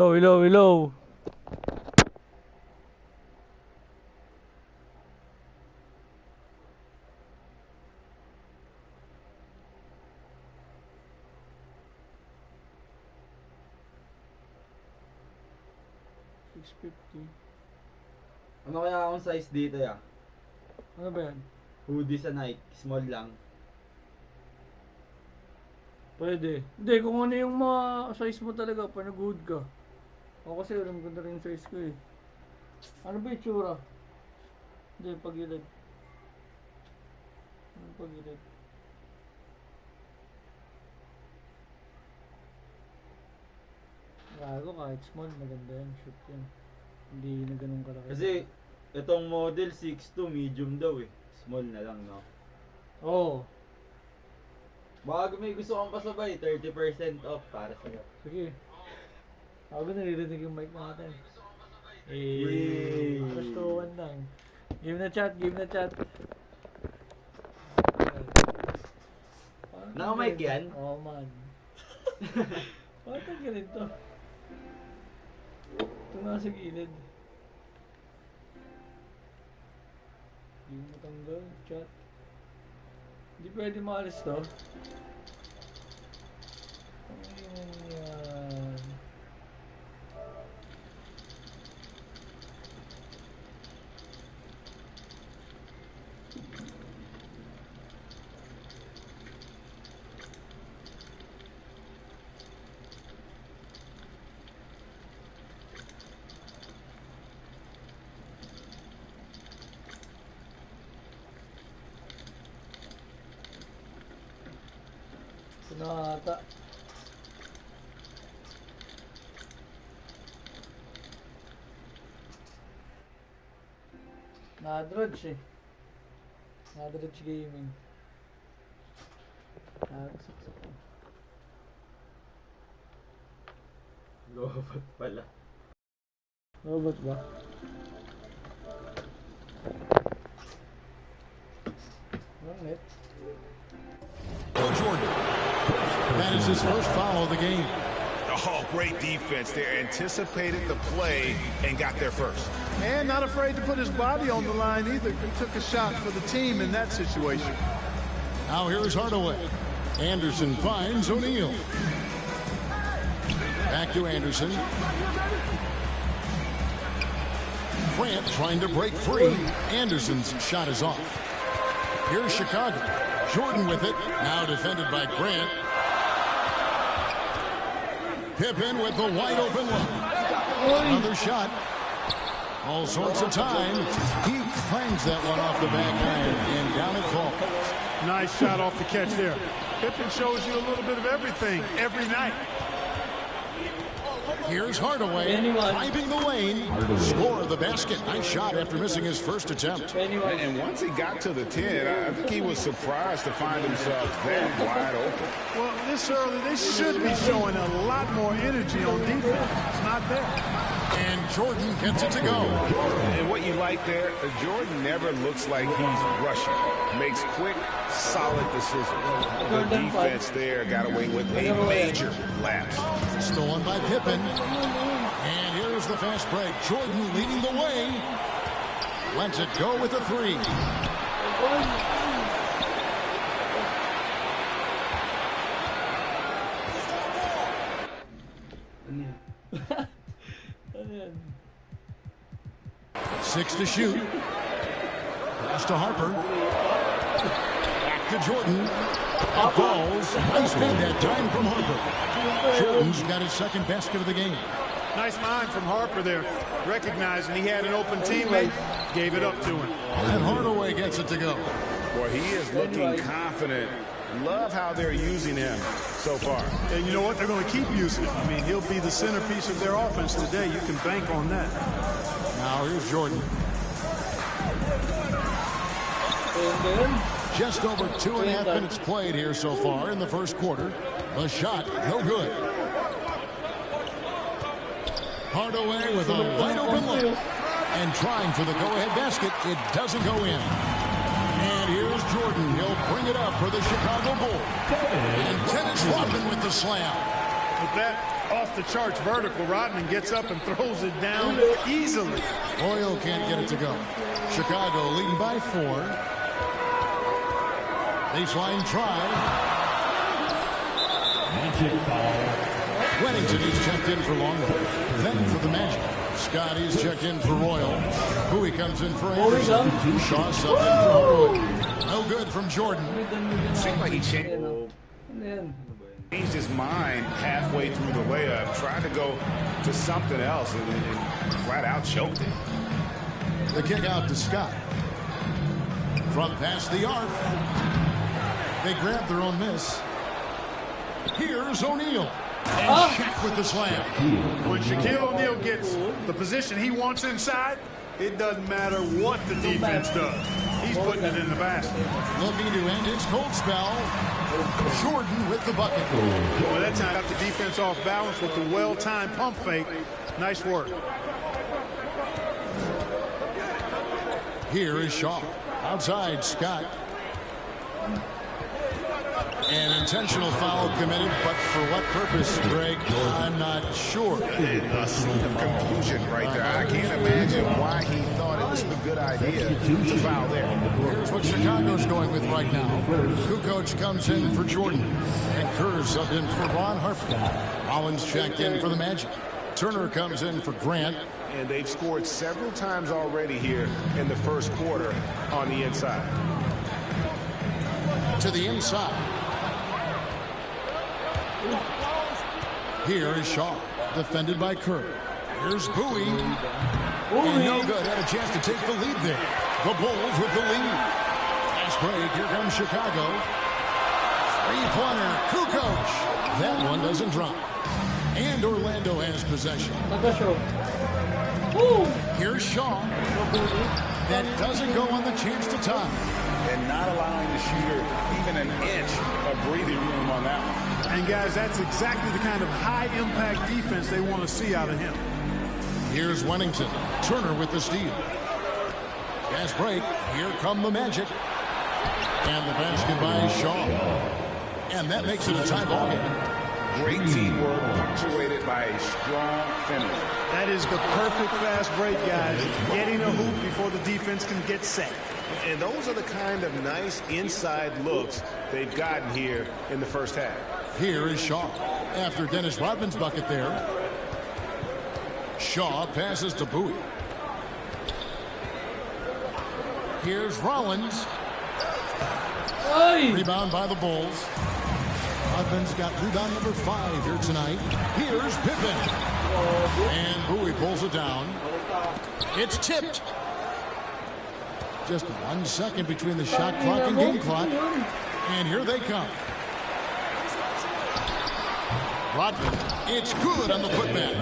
Hello, hello, hello. $650. Ano kaya akong size dito ya? Ano ba yan? Hoodie sa Nike, small lang. Pwede. Hindi, kung ano yung mga size mo talaga, pa nag-hood ka. Ako kasi alam ko na rin yung size ko eh. Ano ba yung tsura? Hindi, pagilid. Ano pagilid? Gago, kahit small, maganda yan. Shoot yan. Hindi na ganun kalaki. Kasi itong model 6'2", medium daw eh. Small na lang, no? Oo. Oh, Baka may gusto kang pasabay, 30% off para sa'yo. sige. Ako naririnig yung mic natin. Yay! Gustuhan lang. Give na chat, give na chat. Naka-mic yan? Oo, man. Bakit ang ganito? Ito nga sa gilid. Hindi mo tanggal, chat. Hindi pwede maalis to. Ano yan? Ito na ata. Nadrodge eh. Nadrodge gaming. Nagsaksak. Lobot pala. Robot ba? Bakit? Jordan. That is his first foul of the game. Oh, great defense there. Anticipated the play and got there first. And not afraid to put his body on the line either. He took a shot for the team in that situation. Now here's Hardaway. Anderson finds O'Neal. Back to Anderson. Grant trying to break free. Anderson's shot is off. Here's Chicago. Jordan with it. Now defended by Grant. Pippen with the wide open look. Another shot. All sorts of time. He clangs that one off the backhand and down it falls. Nice shot off the catch there. Pippen shows you a little bit of everything every night. Here's Hardaway driving the lane. Score the basket. Nice shot after missing his first attempt. And once he got to the 10, I think he was surprised to find himself that wide open. Well, this early, they should be showing a lot more energy on defense. It's not there. And Jordan gets it to go. And what you like there, Jordan never looks like he's rushing. Makes quick, solid decisions. The defense there got away with a major lapse. Stolen by Pippen. And here's the fast break. Jordan leading the way. Lets it go with a three. Six to shoot. Pass to Harper. Back to Jordan. It falls. Nice feed that time from Harper. Jordan's got his second basket of the game. Nice mind from Harper there. Recognizing he had an open teammate, gave it up to him. And Hardaway gets it to go. Boy, he is looking confident. Love how they're using him so far. And you know what? They're going to keep using him. I mean, he'll be the centerpiece of their offense today. You can bank on that. Now here's Jordan. Just over 2.5 minutes played here so far in the first quarter. The shot, no good. Hardaway with a wide open look. And trying for the go-ahead basket. It doesn't go in. And here's Jordan. He'll bring it up for the Chicago Bulls. And Dennis Rodman with the slam. With that, off the charts vertical. Rodman gets up and throws it down easily. Royal can't get it to go. Chicago leading by 4. Baseline try. Magic foul. Weddington is checked in for Longwood. Then for the Magic. Scotty's checked in for Royal. Bowie comes in for Anderson. Shaw subbed in for Hardaway. No good from Jordan. It seemed like he changed Ano yan? his mind halfway through the layup, tried to go to something else, and flat out choked it. The kick out to Scott. From past the arc. They grab their own miss. Here's O'Neal. And Shaq with the slam. When Shaquille O'Neal gets the position he wants inside, it doesn't matter what the defense does. He's putting it in the basket. Looking to end his cold spell. Jordan with the bucket. Well, that time got the defense off balance with the well-timed pump fake. Nice work. Here is Shaw. Outside, Scott. An intentional foul committed, but for what purpose, Greg? I'm not sure. A scene of confusion right there. I can't imagine why he thought it was a good idea to foul there. Here's what Chicago's going with right now. Kukoc comes in for Jordan. And Kerr subbed in for Ron Harper. Rollins checked in for the Magic. Turner comes in for Grant. And they've scored several times already here in the first quarter on the inside. To the inside. Here is Shaw, defended by Kerr. Here's Bowie. And no good. Had a chance to take the lead there. The Bulls with the lead. Fast break. Here comes Chicago. Three-pointer. Kukoc. That one doesn't drop. And Orlando has possession. Here's Shaw. That doesn't go on the chance to tie. And not allowing the shooter even an inch of breathing room on that one. And, guys, that's exactly the kind of high-impact defense they want to see out of him. Here's Wennington. Turner with the steal. Fast break. Here come the Magic. And the basket by Shaw. And that makes it a tie ball game. Great teamwork punctuated by a strong finish. That is the perfect fast break, guys. Getting a hoop before the defense can get set. And those are the kind of nice inside looks they've gotten here in the first half. Here is Shaw. After Dennis Rodman's bucket there. Shaw passes to Bowie. Here's Rollins. Rebound by the Bulls. Rodman's got rebound number 5 here tonight. Here's Pippen. And Bowie pulls it down. It's tipped. Just 1 second between the shot clock and game clock. And here they come. Rodman, it's good on the putback.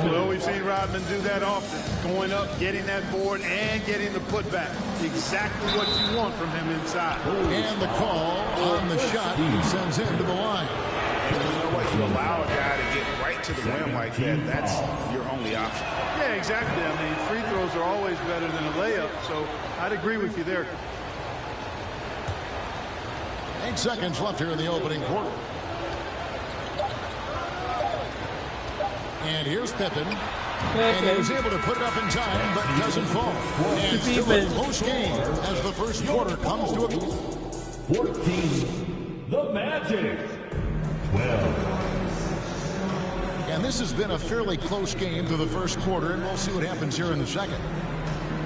Well, we've seen Rodman do that often. Going up, getting that board, and getting the putback. Exactly what you want from him inside. And the call on the shot sends him to the line. And you know what? You allow a guy to get right to the rim like that. That's your only option. Yeah, exactly. I mean, free throws are always better than a layup, so I'd agree with you there. 8 seconds left here in the opening quarter. And here's Pippen. And he was able to put it up in time, but doesn't fall. And still a close game as the first quarter comes to a close. 14, the Magic. 12. And this has been a fairly close game to the first quarter, and we'll see what happens here in the second.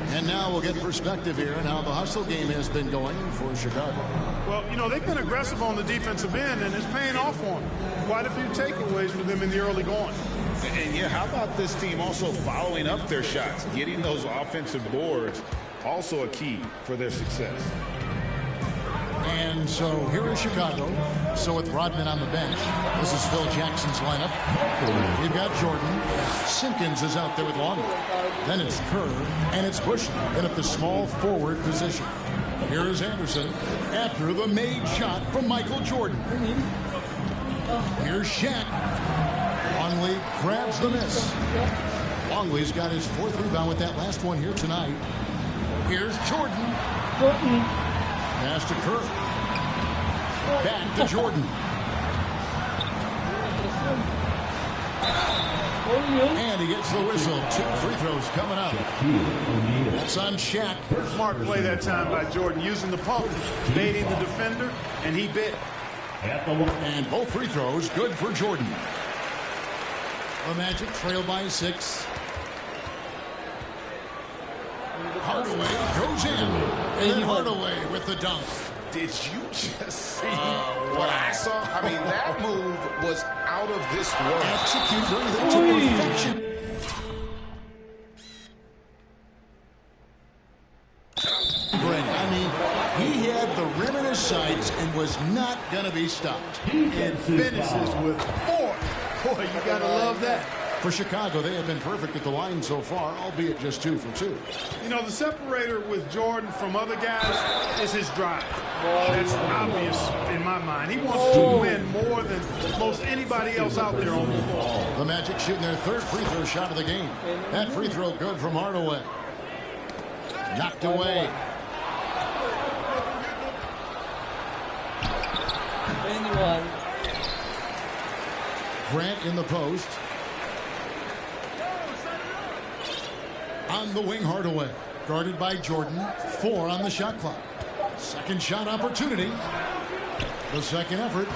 And now we'll get perspective here on how the hustle game has been going for Chicago. Well, you know, they've been aggressive on the defensive end, and it's paying off for them. Quite a few takeaways for them in the early going. And yeah, how about this team also following up their shots, getting those offensive boards, also a key for their success. And so here is Chicago. So with Rodman on the bench, this is Phil Jackson's lineup. We've got Jordan. Simpkins is out there with Longwood. Then it's Kerr, and it's Bush in at the small forward position. Here is Anderson after the made shot from Michael Jordan. Here's Shaq. Longley grabs the miss. Longley's got his 4th rebound with that last one here tonight. Here's Jordan. Pass to Kerr. Back to Jordan. And he gets the whistle. 2 free throws coming up. That's on Shaq. Smart play that time by Jordan, using the pump, baiting the defender, and he bit. And both free throws good for Jordan. The Magic trail by 6. Hardaway goes in. And then Hardaway with the dunk. Did you just see what I saw? I mean, that move was out of this world. Executed to perfection. I mean, he had the rim in his sights and was not going to be stopped. And finishes with 4. Boy, you got to love that. For Chicago, they have been perfect at the line so far, albeit just 2 for 2. You know, the separator with Jordan from other guys is his drive. That's obvious in my mind. He wants to win more than most anybody else out there on the floor. The Magic shooting their 3rd free throw shot of the game. That free throw good from Hardaway. Knocked away. Grant in the post. On the wing, Hardaway. Guarded by Jordan. 4 on the shot clock. Second shot opportunity. The second effort.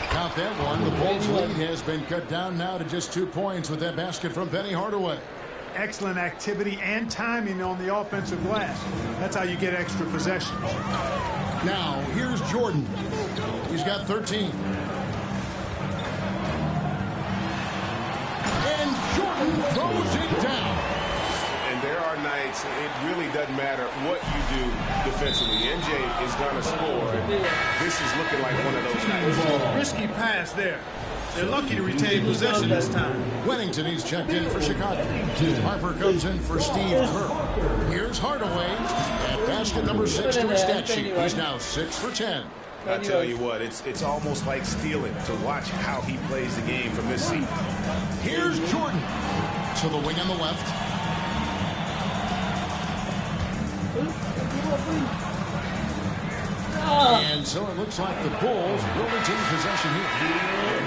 Count that one. The Bulls lead has been cut down now to just 2 points with that basket from Penny Hardaway. Excellent activity and timing on the offensive glass. That's how you get extra possessions. Now, here's Jordan. He's got 13. And Jordan throws it down. And there are nights, it really doesn't matter what you do defensively. NJ is going to score, and this is looking like one of those nights. Risky pass there. They're lucky to retain possession this time. Wennington, he's checked in for Chicago. Harper comes in for Steve Kerr. Here's Hardaway at basket number 6 to his stat sheet. He's now 6 for 10. I tell you what, it's almost like stealing to watch how he plays the game from this seat. Here's Jordan to the wing on the left. And so it looks like the Bulls will retain possession here.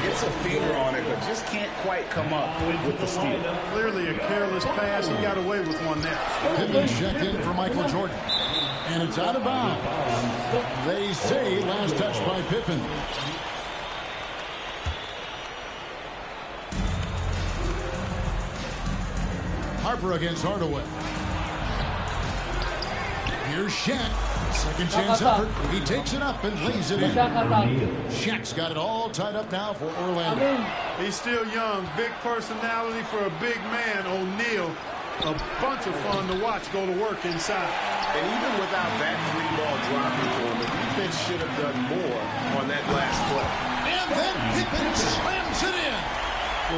Gets a finger on it, but just can't quite come up with the steal. Clearly a careless pass. He got away with one there. Pippen checked in for Michael Jordan. And it's out of bounds. They say last touch by Pippen. Harper against Hardaway. Here's Shaq. Second chance effort. He takes it up and lays it in. Shaq's got it all tied up now for Orlando. He's still young. Big personality for a big man. O'Neal, a bunch of fun to watch go to work inside. And even without that 3-ball dropping for him, the defense should have done more on that last play. And then Pippen slams it in.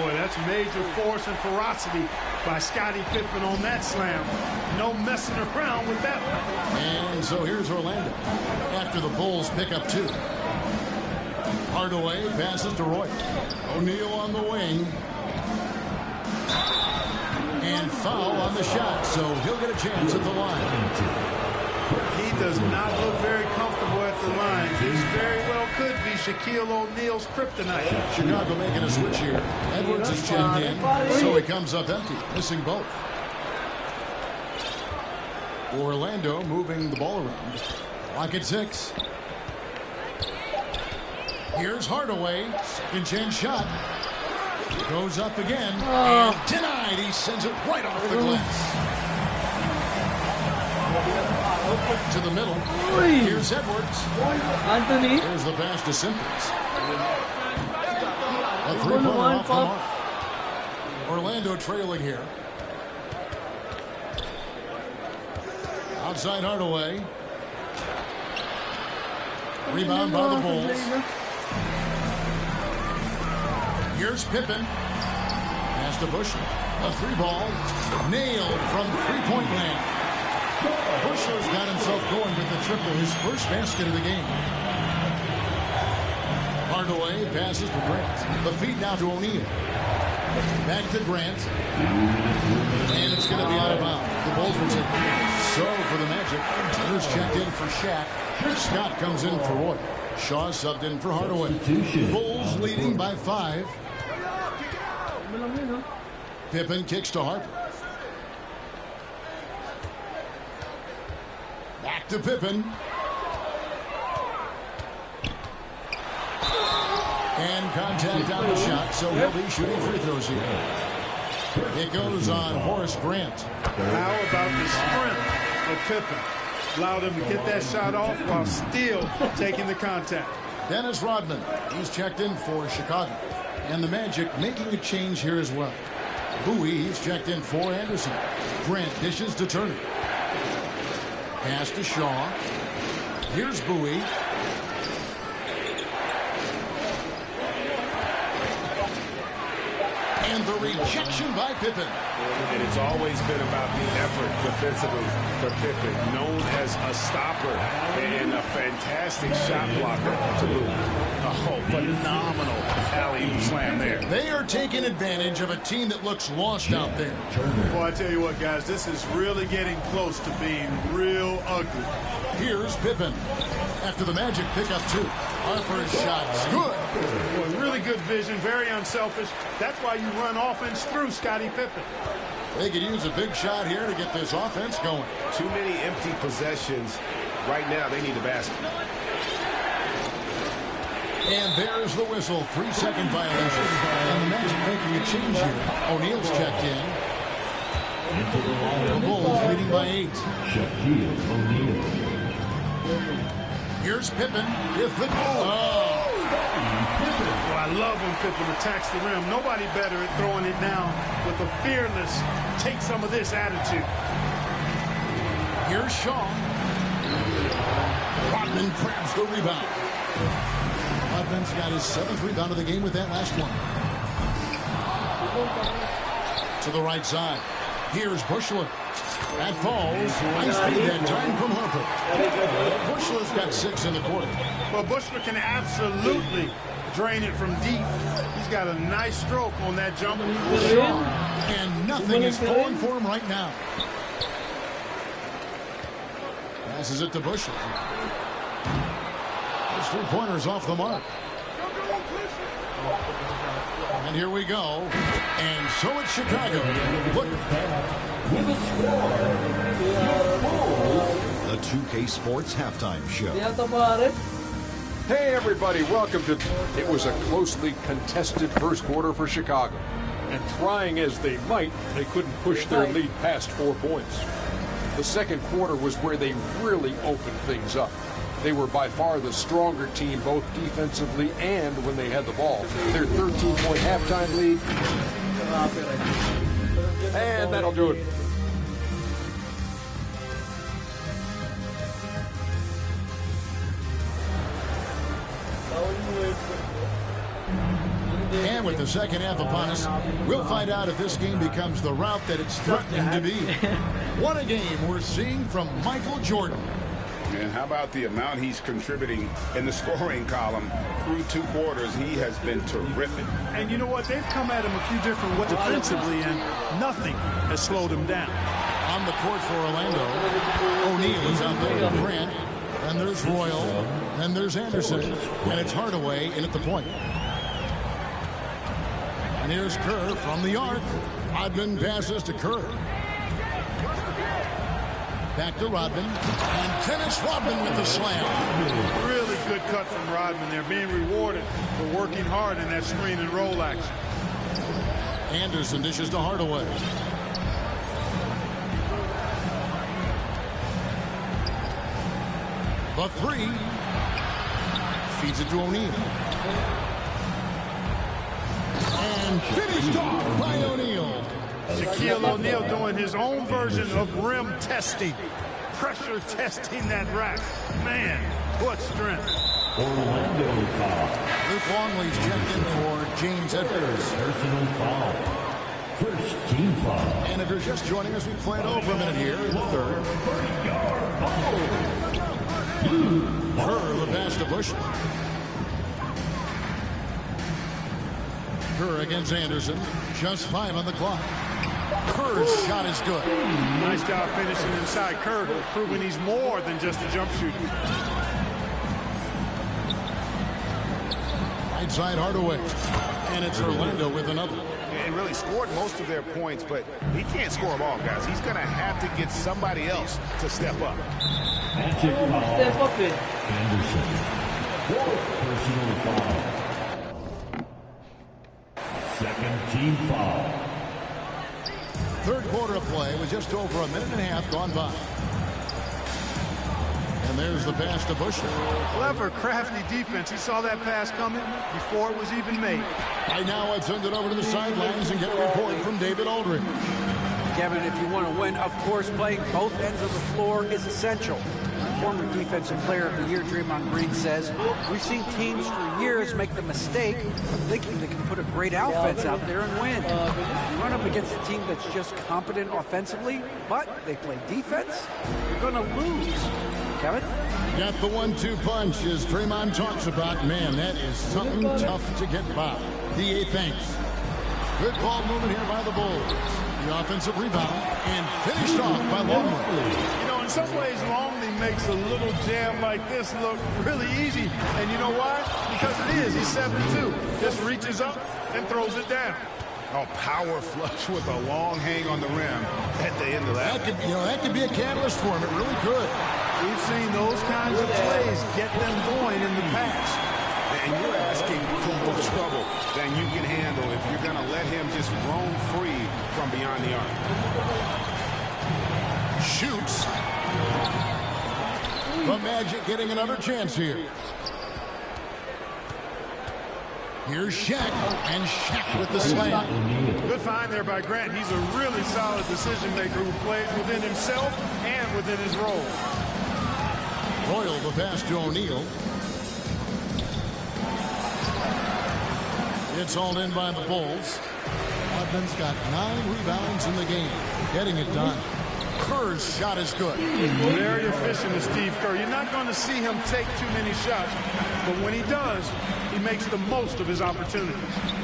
Boy, that's major force and ferocity by Scottie Pippen on that slam. No messing around with that one. And so here's Orlando after the Bulls pick up 2. Hardaway passes to Roy. O'Neal on the wing. And foul on the shot, so he'll get a chance at the line. He does not look very comfortable at the line. This very well could be Shaquille O'Neal's kryptonite. Chicago making a switch here. Edwards is checked in, so he comes up empty, missing both. Orlando moving the ball around. Clock at 6. Here's Hardaway. Second chance shot. Goes up again. And denied. He sends it right off the glass. To the middle. Here's Edwards. Anthony. Here's the pass to Simpkins. A 3-pointer off the mark. Orlando trailing here. Outside Hardaway. Rebound by the Bulls. Here's Pippen. Pass to Bushler. A 3-ball. Nailed from 3-point land. Bushler's got himself going with the triple, his first basket of the game. Hardaway passes to Grant. The feed now to O'Neal. Back to Grant. And it's going to be out of bounds. The Bulls will take it. So for the Magic, Hunter's checked in for Shaq. Scott comes in for Roy. Shaw subbed in for Hardaway. Bulls leading by 5. Pippen kicks to Harper. Back to Pippen. And contact on the shot, so he'll be shooting free throws here. It goes on Horace Grant. How about the sprint of Pippen? Allowed him to get that shot off while still taking the contact. Dennis Rodman, he's checked in for Chicago. And the Magic making a change here as well. Bowie, he's checked in for Anderson. Grant dishes to Turner. Pass to Shaw. Here's Bowie. And the rejection by Pippen. And it's always been about the effort defensively for Pippen, known as a stopper and a fantastic shot blocker to boot. Oh, phenomenal alley-oop slam there. They are taking advantage of a team that looks lost out there. Well, I tell you what, guys, this is really getting close to being real ugly. Here's Pippen. After the Magic pick up 2. Harper's shot's good. Boy, really good vision, very unselfish. That's why you run offense through Scottie Pippen. They could use a big shot here to get this offense going. Too many empty possessions. Right now, they need a basket. And there's the whistle. 3-second violation. And the Magic making a change here. O'Neal's checked in. The Bulls leading by 8. Shaquille O'Neal. Here's Pippen with the goal. Oh. Well, I love when Pippen attacks the rim. Nobody better at throwing it down with a fearless, take some of this attitude. Here's Shaw. Rodman grabs the rebound. Rodman's got his 7th rebound of the game with that last one. To the right side. Here's Bushler. That falls. Nice feed that time from Harper. Bushler's got 6 in the quarter. Well, Bushler can absolutely drain it from deep. He's got a nice stroke on that jump. And nothing is going for him right now. Passes it to Bushler. His 3-pointers off the mark. And here we go. And so it's Chicago. Look. The 2K Sports Halftime Show. Hey everybody, welcome to... It was a closely contested first quarter for Chicago. And trying as they might, they couldn't push their lead past 4 points. The second quarter was where they really opened things up. They were by far the stronger team, both defensively and when they had the ball. Their 13-point halftime lead. And that'll do it. And with the second half upon us, we'll find out if this game becomes the route that it's threatening to be. What a game we're seeing from Michael Jordan. And how about the amount he's contributing in the scoring column through 2 quarters? He has been terrific. And you know what? They've come at him a few different ways defensively, and nothing has slowed him down. On the court for Orlando, O'Neal is out there for Grant. And there's Royal. And there's Anderson. And it's Hardaway in at the point. And here's Kerr from the arc. Rodman passes to Kerr. Back to Rodman. And Dennis Rodman with the slam. Really good cut from Rodman. They're being rewarded for working hard in that screen and roll action. Anderson dishes to Hardaway. The 3. Feeds it to O'Neal. And finished off by O'Neal. Shaquille O'Neal doing his own version of rim testing. Pressure testing that rack. Man, what strength. Orlando foul. Luke Longley's checked in for James Edwards. Personal foul. First team foul. And if you're just joining us, we played over a minute here in the third. Kerr, the pass to Bush. Kerr against Anderson. Just 5 on the clock. Kerr's shot is good. Nice job finishing inside. Kerr proving he's more than just a jump shooter. Right side Hardaway. And it's Orlando with another. and really scored most of their points, but he can't score them all, guys. He's going to have to get somebody else to step up. Magic foul. Step up eh. Anderson. Fourth personal foul. Second team foul. Third quarter of play with just over a minute and a half gone by. And there's the pass to Bushler. Clever, crafty defense. He saw that pass coming before it was even made. Right now, I'd send it over to the sidelines and get a report from David Aldridge. Kevin, if you want to win, of course, playing both ends of the floor is essential. Former Defensive Player of the Year Draymond Green says, we've seen teams for years make the mistake of thinking they can put a great offense out there and win. You run up against a team that's just competent offensively, but they play defense, you're going to lose. Kevin? Got the 1-2 punch as Draymond talks about. Man, that is something tough to get by. DA thanks. Good ball movement here by the Bulls. The offensive rebound and finished off by Longley. You know, in some ways, Longley makes a little jam like this look really easy. And you know why? Because it is. He's 7'2". Just reaches up and throws it down. Oh, power flush with a long hang on the rim at the end of that. That could be a catalyst for him. It really could. We've seen those kinds of plays get them going in the past. And you're asking for more trouble than you can handle if you're going to let him just roam free from beyond the arc. Shoots. The Magic getting another chance here. Here's Shaq, and Shaq with the slam. Good find there by Grant. He's a really solid decision maker who plays within himself and within his role. Royal the pass to O'Neal. It's all in by the Bulls. Rodman's got 9 rebounds in the game. Getting it done. Kerr's shot is good. Very efficient as Steve Kerr. You're not going to see him take too many shots, but when he does, he makes the most of his opportunities.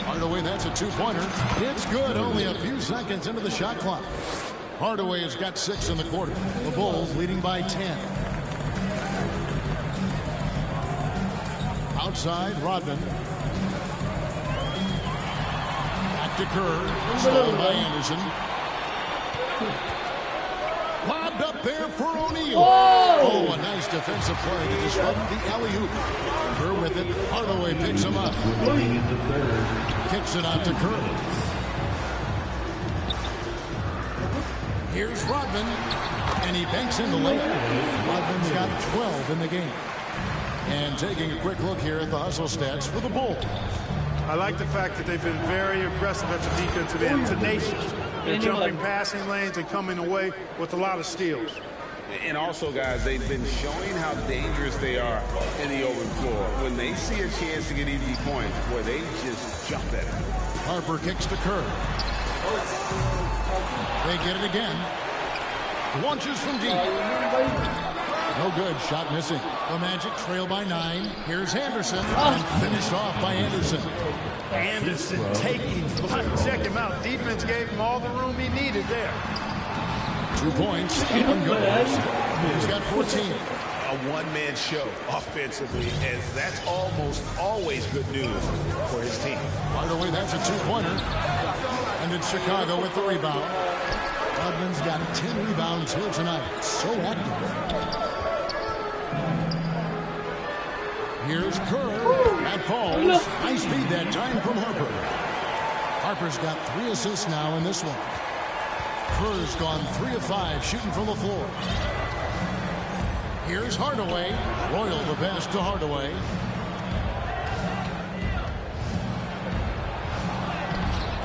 Hardaway, that's a 2-pointer. It's good, only a few seconds into the shot clock. Hardaway has got 6 in the quarter. The Bulls leading by 10. Outside, Rodman. Back to Kerr. Stolen by Anderson. Lobbed up there for O'Neal. Oh, a nice defensive play to disrupt the alley-oop. Kerr with it. Hardaway picks him up. Kicks it out to Kerr. Here's Rodman. And he banks in the layup. Rodman's got 12 in the game. And taking a quick look here at the hustle stats for the Bulls. I like the fact that they've been very aggressive at the defensive end, tenacious. They're jumping passing lanes and coming away with a lot of steals. And also, guys, they've been showing how dangerous they are in the open floor. When they see a chance to get easy points, boy, they just jump at it. Harper kicks to Kerr. They get it again. Launches from deep. No good. Shot missing. The Magic trail by 9. Here's Anderson. And finished off by Anderson. Anderson taking flight. Check him out. Defense gave him all the room he needed there. 2 points. Up and goes. He's got 14. A one-man show offensively, as that's almost always good news for his team. By the way, that's a 2-pointer. And it's Chicago with the rebound. Rodman's got 10 rebounds here tonight. So active. Here's Kerr. That falls. Nice feed that time from Harper. Harper's got 3 assists now in this one. Kerr's gone 3 of 5 shooting from the floor. Here's Hardaway. Royal the pass to Hardaway.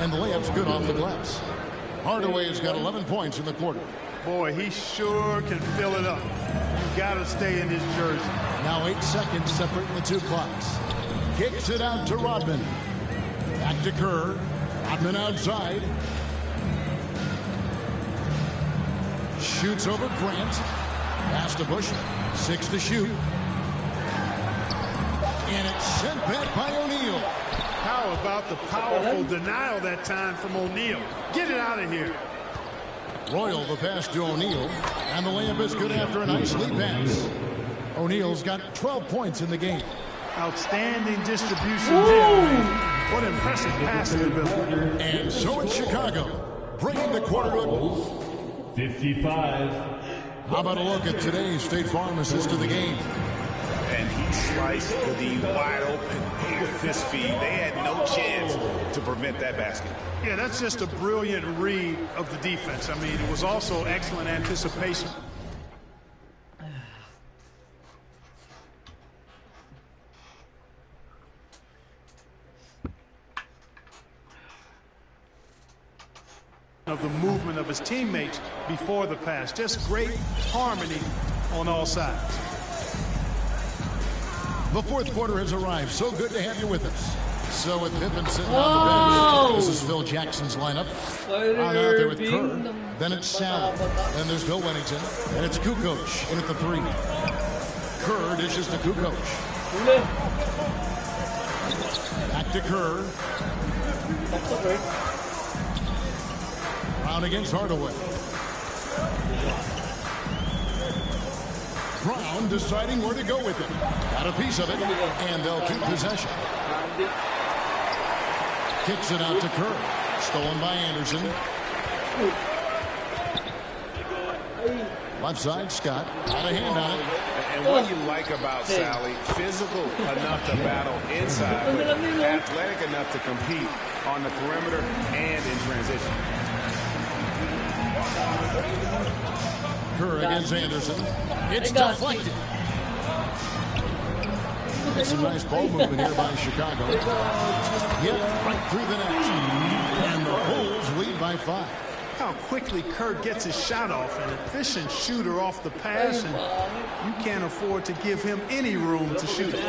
And the layup's good off the glass. Hardaway has got 11 points in the quarter. Boy, he sure can fill it up. You got to stay in his jersey. Now 8 seconds separating the 2 clocks. Kicks it out to Rodman. Back to Kerr. Rodman outside. Shoots over Grant. Pass to Bush. 6 to shoot. And it's sent back by O'Neal. How about the powerful denial that time from O'Neal? Get it out of here. Royal the pass to O'Neal. And the layup is good after a nice lead pass. O'Neal's got 12 points in the game. Outstanding distribution there. What impressive passing ability. And so it's Chicago, bringing the quarter to 55. How about a look at today's State Farm assist to the game? And he sliced the wide open with this feed. They had no chance to prevent that basket. Yeah, that's just a brilliant read of the defense. I mean, it was also excellent anticipation. Of the movement of his teammates before the pass. Just great harmony on all sides. The fourth quarter has arrived. So good to have you with us. So with Pippen sitting on the bench, this is Phil Jackson's lineup. Out there with Kerr. Then it's Sally. Then there's Bill Wennington. And it's Kukoc in at the 3. Kerr dishes to Kukoc. Back to Kerr. Brown against Hardaway. Brown deciding where to go with it. Got a piece of it, and they'll keep possession. Kicks it out to Kerr. Stolen by Anderson. Left side, Scott. Got a hand on it. And what you like about Sally, physical enough to battle inside, but athletic enough to compete on the perimeter and in transition. Kerr against Anderson. It's deflected. That's some nice ball movement here by Chicago. Hit right through the net. And the Bulls lead by 5. How quickly Kerr gets his shot off. An efficient shooter off the pass, and you can't afford to give him any room to shoot it.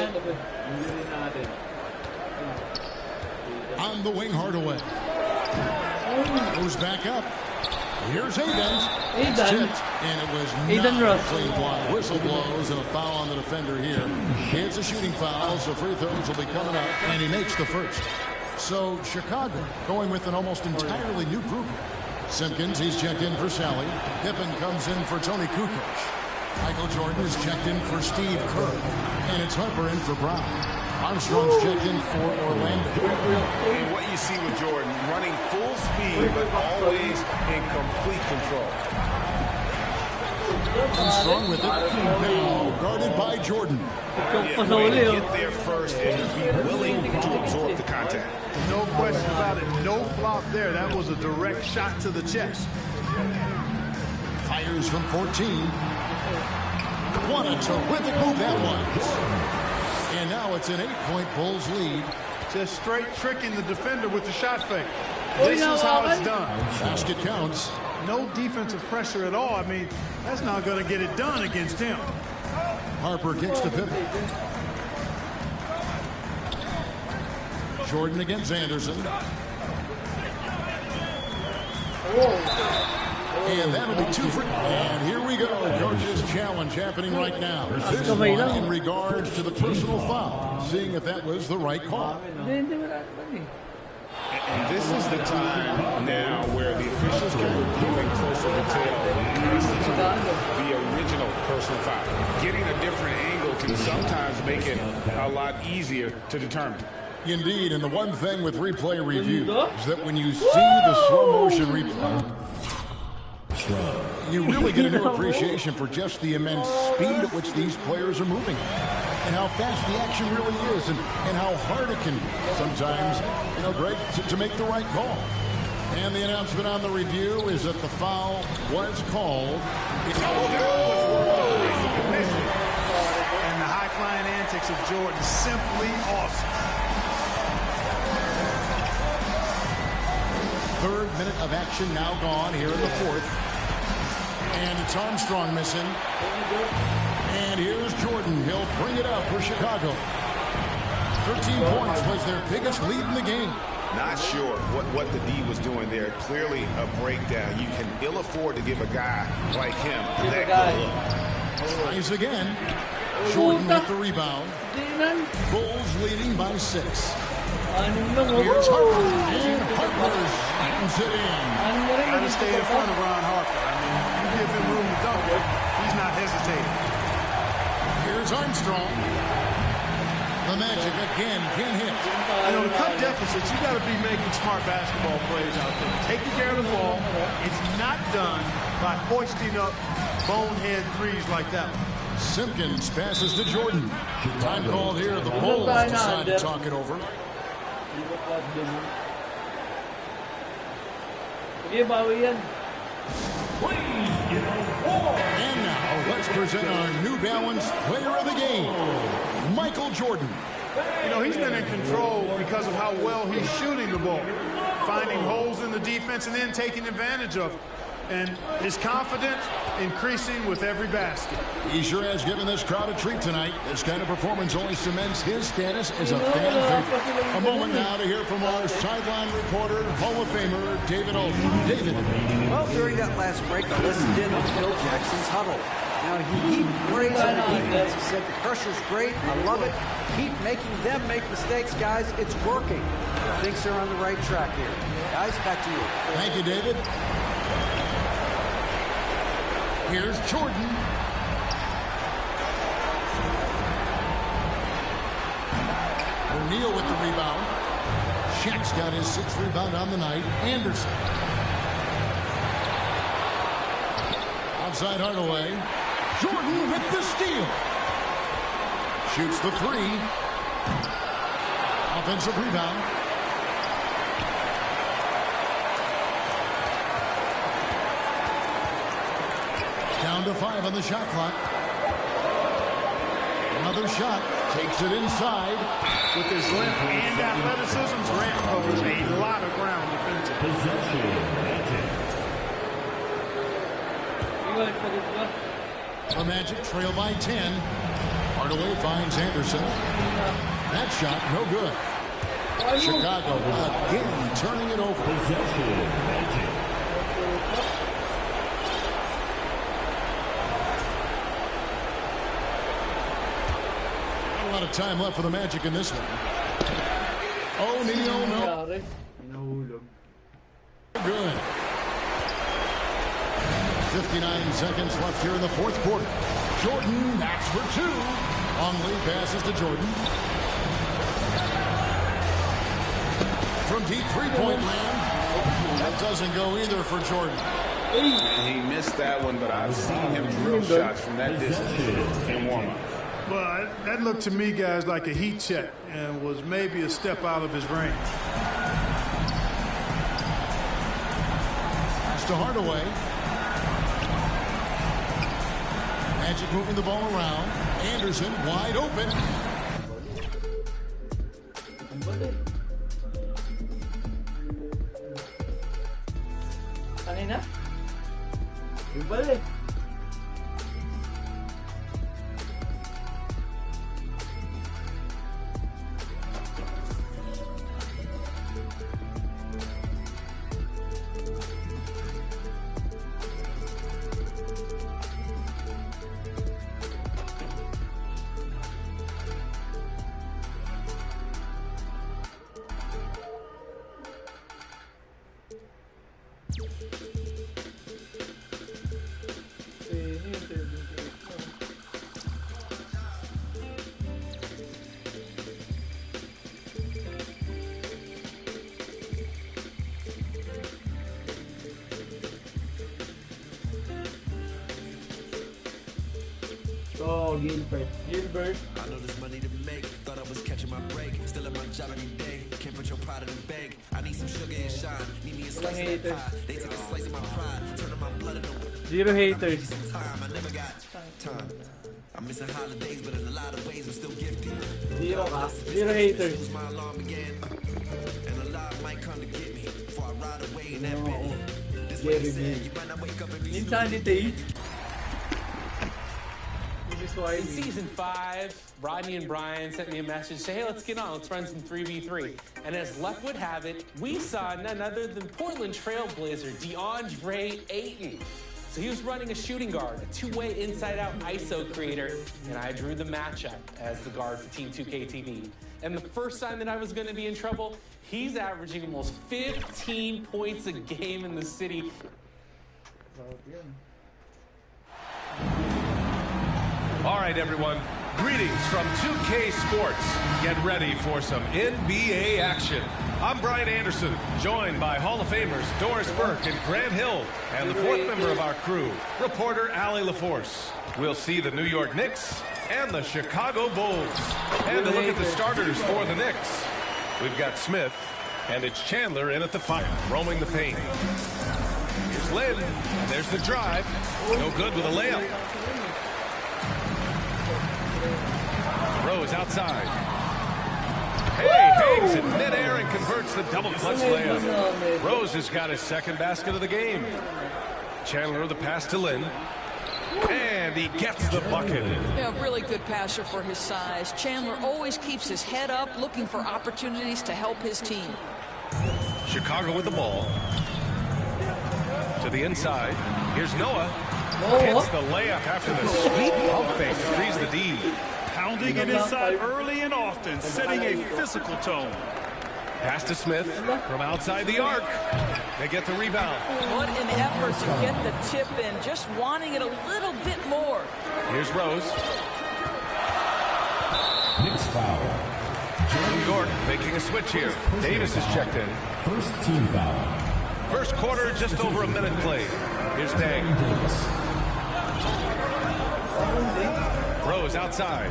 On the wing, Hardaway. Goes back up. Here's Hayden. Tipped, and it was not a clean block. Whistle blows and a foul on the defender here. It's a shooting foul, so free throws will be coming up, and he makes the first. So Chicago going with an almost entirely new group. Simpkins, he's checked in for Sally. Pippen comes in for Tony Kukoc. Michael Jordan is checked in for Steve Kerr. And it's Harper in for Brown. Armstrong's checked in for Orlando. And what you see with Jordan, running full speed, but always in complete control. Armstrong with it. Now guarded by Jordan. Yeah, get there first and be willing to absorb the contact. No question about it. No flop there. That was a direct shot to the chest. Fires from 14. What a terrific move that was. And now it's an 8-point Bulls lead. Just straight tricking the defender with the shot fake. This is how it's done. Basket counts. No defensive pressure at all. I mean, that's not going to get it done against him. Harper kicks to Pippen. Jordan against Anderson. And that'll be 2 for... And here we go. Coach's challenge happening right now. This one in regards to the personal foul. Seeing if that was the right call. And this is the time now where the officials can review in closer detail the original personal foul. Getting a different angle can sometimes make it a lot easier to determine. Indeed, and the one thing with replay review is that when you see the slow motion replay, you really get a new appreciation for just the immense speed at which these players are moving. And how fast the action really is, and how hard it can be sometimes, Greg, to make the right call. And the announcement on the review is that the foul was called. And the high-flying antics of Jordan, simply awesome. Third minute of action now gone here in the fourth. And it's Armstrong missing. And here's Jordan. He'll bring it up for Chicago. 13 points was their biggest lead in the game. Not sure what the D was doing there. Clearly a breakdown. You can ill afford to give a guy like him that good look. Tries again. Jordan with the rebound. Bulls leading by 6. Here's Harper. And Harper slams it in. Got to stay in front of Ron Harper. I mean, you give him room to dunk it, he's not hesitating. Here's Armstrong. The Magic again can hit. You know, to cut deficits, you got to be making smart basketball plays out there. Taking care of the ball. It's not done by hoisting up bonehead threes like that one. Simpkins passes to Jordan. Time called here. The Bulls decide to talk it over. Sige, bawi yan. And now, let's present our New Balance Player of the Game, Michael Jordan. You know, he's been in control because of how well he's shooting the ball, finding holes in the defense and then taking advantage of it. And his confidence increasing with every basket. He sure has given this crowd a treat tonight. This kind of performance only cements his status as a fan favorite. A moment now to hear from our sideline reporter, Hall of Famer, David Olden. David. Well, during that last break, I listened in on Phil Jackson's huddle. Now, he praised the defense. He said, the pressure's great. I love it. Keep making them make mistakes, guys. It's working. I think they're on the right track here. Guys, back to you. Thank you, David. Here's Jordan. O'Neal with the rebound. Shaq's got his 6th rebound on the night. Anderson. Outside Hardaway. Jordan with the steal. Shoots the 3. Offensive rebound. Down to 5 on the shot clock. Another shot. Takes it inside. With his length and athleticism, Grant covers a lot of ground defensively. The Magic trail by 10. Hardaway finds Anderson. That shot, no good. Chicago again turning it over. Not a lot of time left for the Magic in this one. O'Neal, no. Good. 59 seconds left here in the 4th quarter. Jordan backs for 2. Longley passes to Jordan. From deep 3-point land. That doesn't go either for Jordan. He missed that one, but I've seen him drill shots from that distance in warm-up. Well, that looked to me, guys, like a heat check and was maybe a step out of his range. Pass to Hardaway. Magic moving the ball around. Anderson wide open. Kanina? Yung balik. Oh, Gilbert. I know there's money to make. Thought I was catching my break. Still at my job every day. Can't put your pride in the bank. I need some sugar and shine. Need me a slice of that pie. They take a slice of my pride. Turning my blood into 0 haters. time. I never got time. I'm missing holidays, but in a lot of ways I'm still gifted. 0 haters. Since my alarm began. And a lot might come to get me before I ride away in that bed. This way he said, you might not wake up and be Insanity. In season 5, Rodney and Brian sent me a message, say, hey, let's get on, let's run some 3v3. And as luck would have it, we saw none other than Portland Trailblazer DeAndre Ayton. So he was running a shooting guard, a two-way inside-out ISO creator, and I drew the matchup as the guard for Team 2K TV. And the first time that I was going to be in trouble, he's averaging almost 15 points a game in the city. All right, everyone, Greetings from 2K Sports. Get ready for some NBA action. I'm Brian Anderson, joined by Hall of Famers Doris Burke and Grant Hill, and the fourth member of our crew, reporter Allie LaForce. We'll see the New York Knicks and the Chicago Bulls. And to look at the starters for the Knicks, we've got Smith, and it's Chandler in at the 5, roaming the paint. Here's Lynn, and there's the drive. No good with a layup. Rose outside. Hey, hangs in midair and converts the double clutch layup. Rose has got his second basket of the game. Chandler with the pass to Lynn. And he gets the bucket. Yeah, really good passer for his size. Chandler always keeps his head up, looking for opportunities to help his team. Chicago with the ball. To the inside. Here's Noah. Hits the layup after the sweet pump fake to freeze the D. Pounding it inside early and often, setting a physical tone. Pass to Smith from outside the arc. They get the rebound. What an effort to get the tip in, just wanting it a little bit more. Here's Rose. Knicks foul. New York making a switch here. Davis is checked in. First team foul. First quarter, just over a minute played. Here's Dang. Rose outside.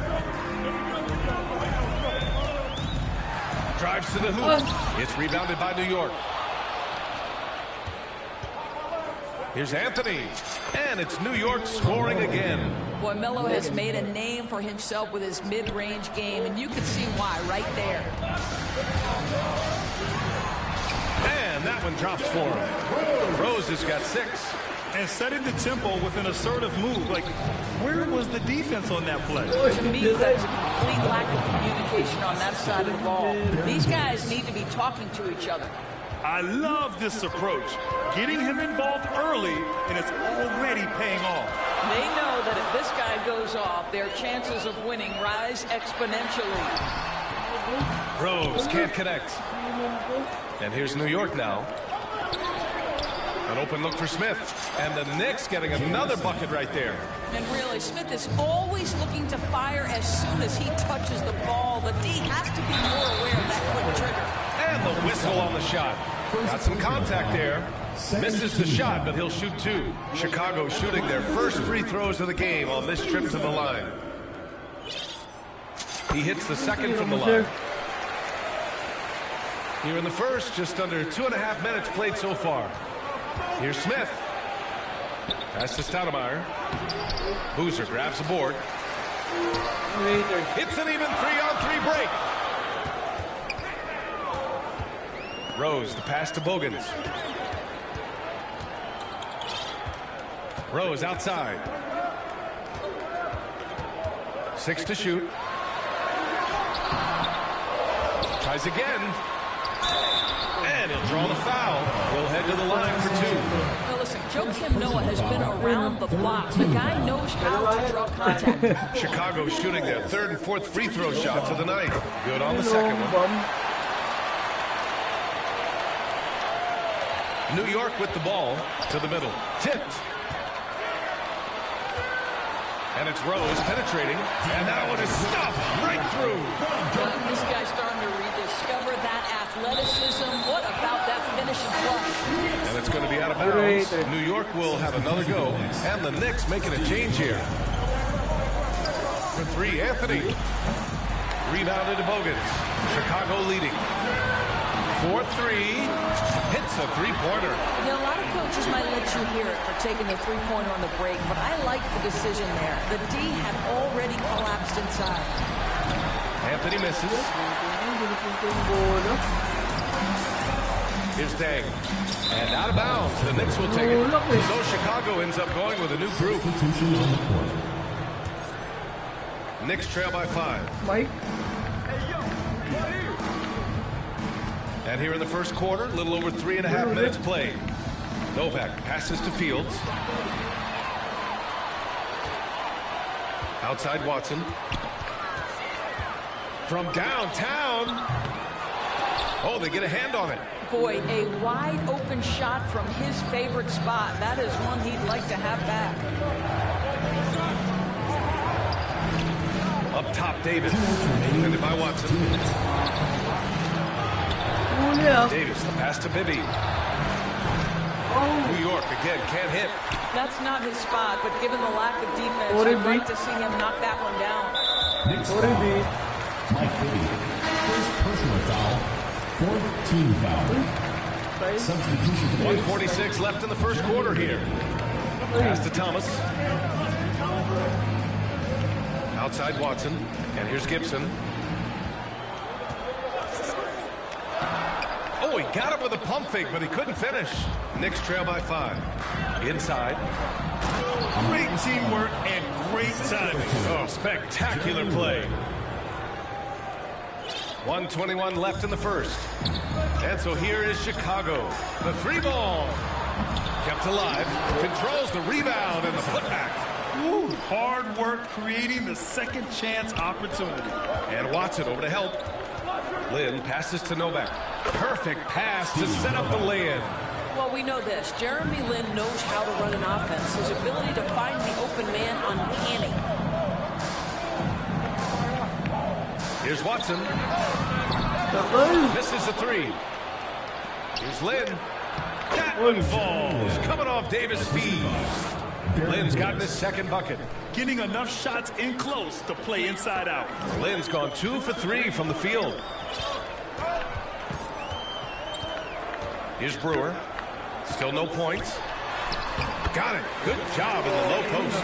Drives to the hoop. It's rebounded by New York. Here's Anthony. And it's New York scoring again. Boy, Melo has made a name for himself with his mid-range game, and you can see why right there. And that one drops for him. Rose has got 6. And setting the tempo with an assertive move. Like, where was the defense on that play? To me, that's a complete lack of communication on that side of the ball. These guys need to be talking to each other. I love this approach. Getting him involved early, and it's already paying off. They know that if this guy goes off, their chances of winning rise exponentially. Rose can't connect. And here's New York now. An open look for Smith. And the Knicks getting another bucket right there. And really, Smith is always looking to fire as soon as he touches the ball. The D has to be more aware of that quick trigger. And the whistle on the shot. Got some contact there. Misses the shot, but he'll shoot 2. Chicago shooting their first free throws of the game on this trip to the line. He hits the second from the line. Here in the first, just under 2.5 minutes played so far. Here's Smith. Pass to Stoudemire. Boozer grabs the board. It's an even 3-on-3 break. Rose, the pass to Bogans. Rose outside. 6 to shoot. Tries again. And he'll draw the foul. He'll head to the line for 2. Well, listen, Joakim Noah has been around the block. The guy knows how to draw contact. Chicago shooting their 3rd and 4th free throw shots of the night. Good on the second one. New York with the ball to the middle. Tipped. And it's Rose penetrating. And that one is stuffed right through. This guy's starting to rediscover that athleticism. What about that finishing flush? And it's going to be out of bounds. New York will have another go. And the Knicks making a change here. For 3, Anthony. Rebounded to Bogans. Chicago leading. 4-3. Hits a 3-pointer. Now, a lot of coaches might let you hear it for taking the 3-pointer on the break, but I like the decision there. The D had already collapsed inside. Anthony misses. Here's Dang. And out of bounds. The Knicks will take it. So Chicago ends up going with a new group. Knicks trail by 5. Mike? And here in the first quarter, a little over 3.5 minutes played. Novak passes to Fields. Outside Watson. From downtown. Oh, they get a hand on it. Boy, a wide open shot from his favorite spot. That is one he'd like to have back. Up top, Davis. Defended by Watson. Davis, the pass to Bibby. New York again, can't hit. That's not his spot, but given the lack of defense, I'd like to see him knock that one down. Next foul, Mike Bibby. First personal foul, fourth team foul. Substitution. 1:46 left in the first quarter here. Pass to Thomas. Outside Watson, and here's Gibson. Oh, he got it with a pump fake, but he couldn't finish. Knicks trail by 5. Inside. Great teamwork and great timing. Oh, spectacular play. 1:21 left in the first. And so here is Chicago. The 3 ball. Kept alive. Controls the rebound and the putback. Ooh, hard work creating the second chance opportunity. And Watson over to help. Lynn passes to Novak. Perfect pass to set up the lay-in. Well, we know this. Jeremy Lin knows how to run an offense. His ability to find the open man uncanny. Here's Watson. Misses the 3. Here's Lynn. That one falls. Coming off Davis' feet. Lynn's gotten his second bucket. Getting enough shots in close to play inside out. Lynn's gone 2 for 3 from the field. Here's Brewer. Still no points. Got it. Good job in the low post.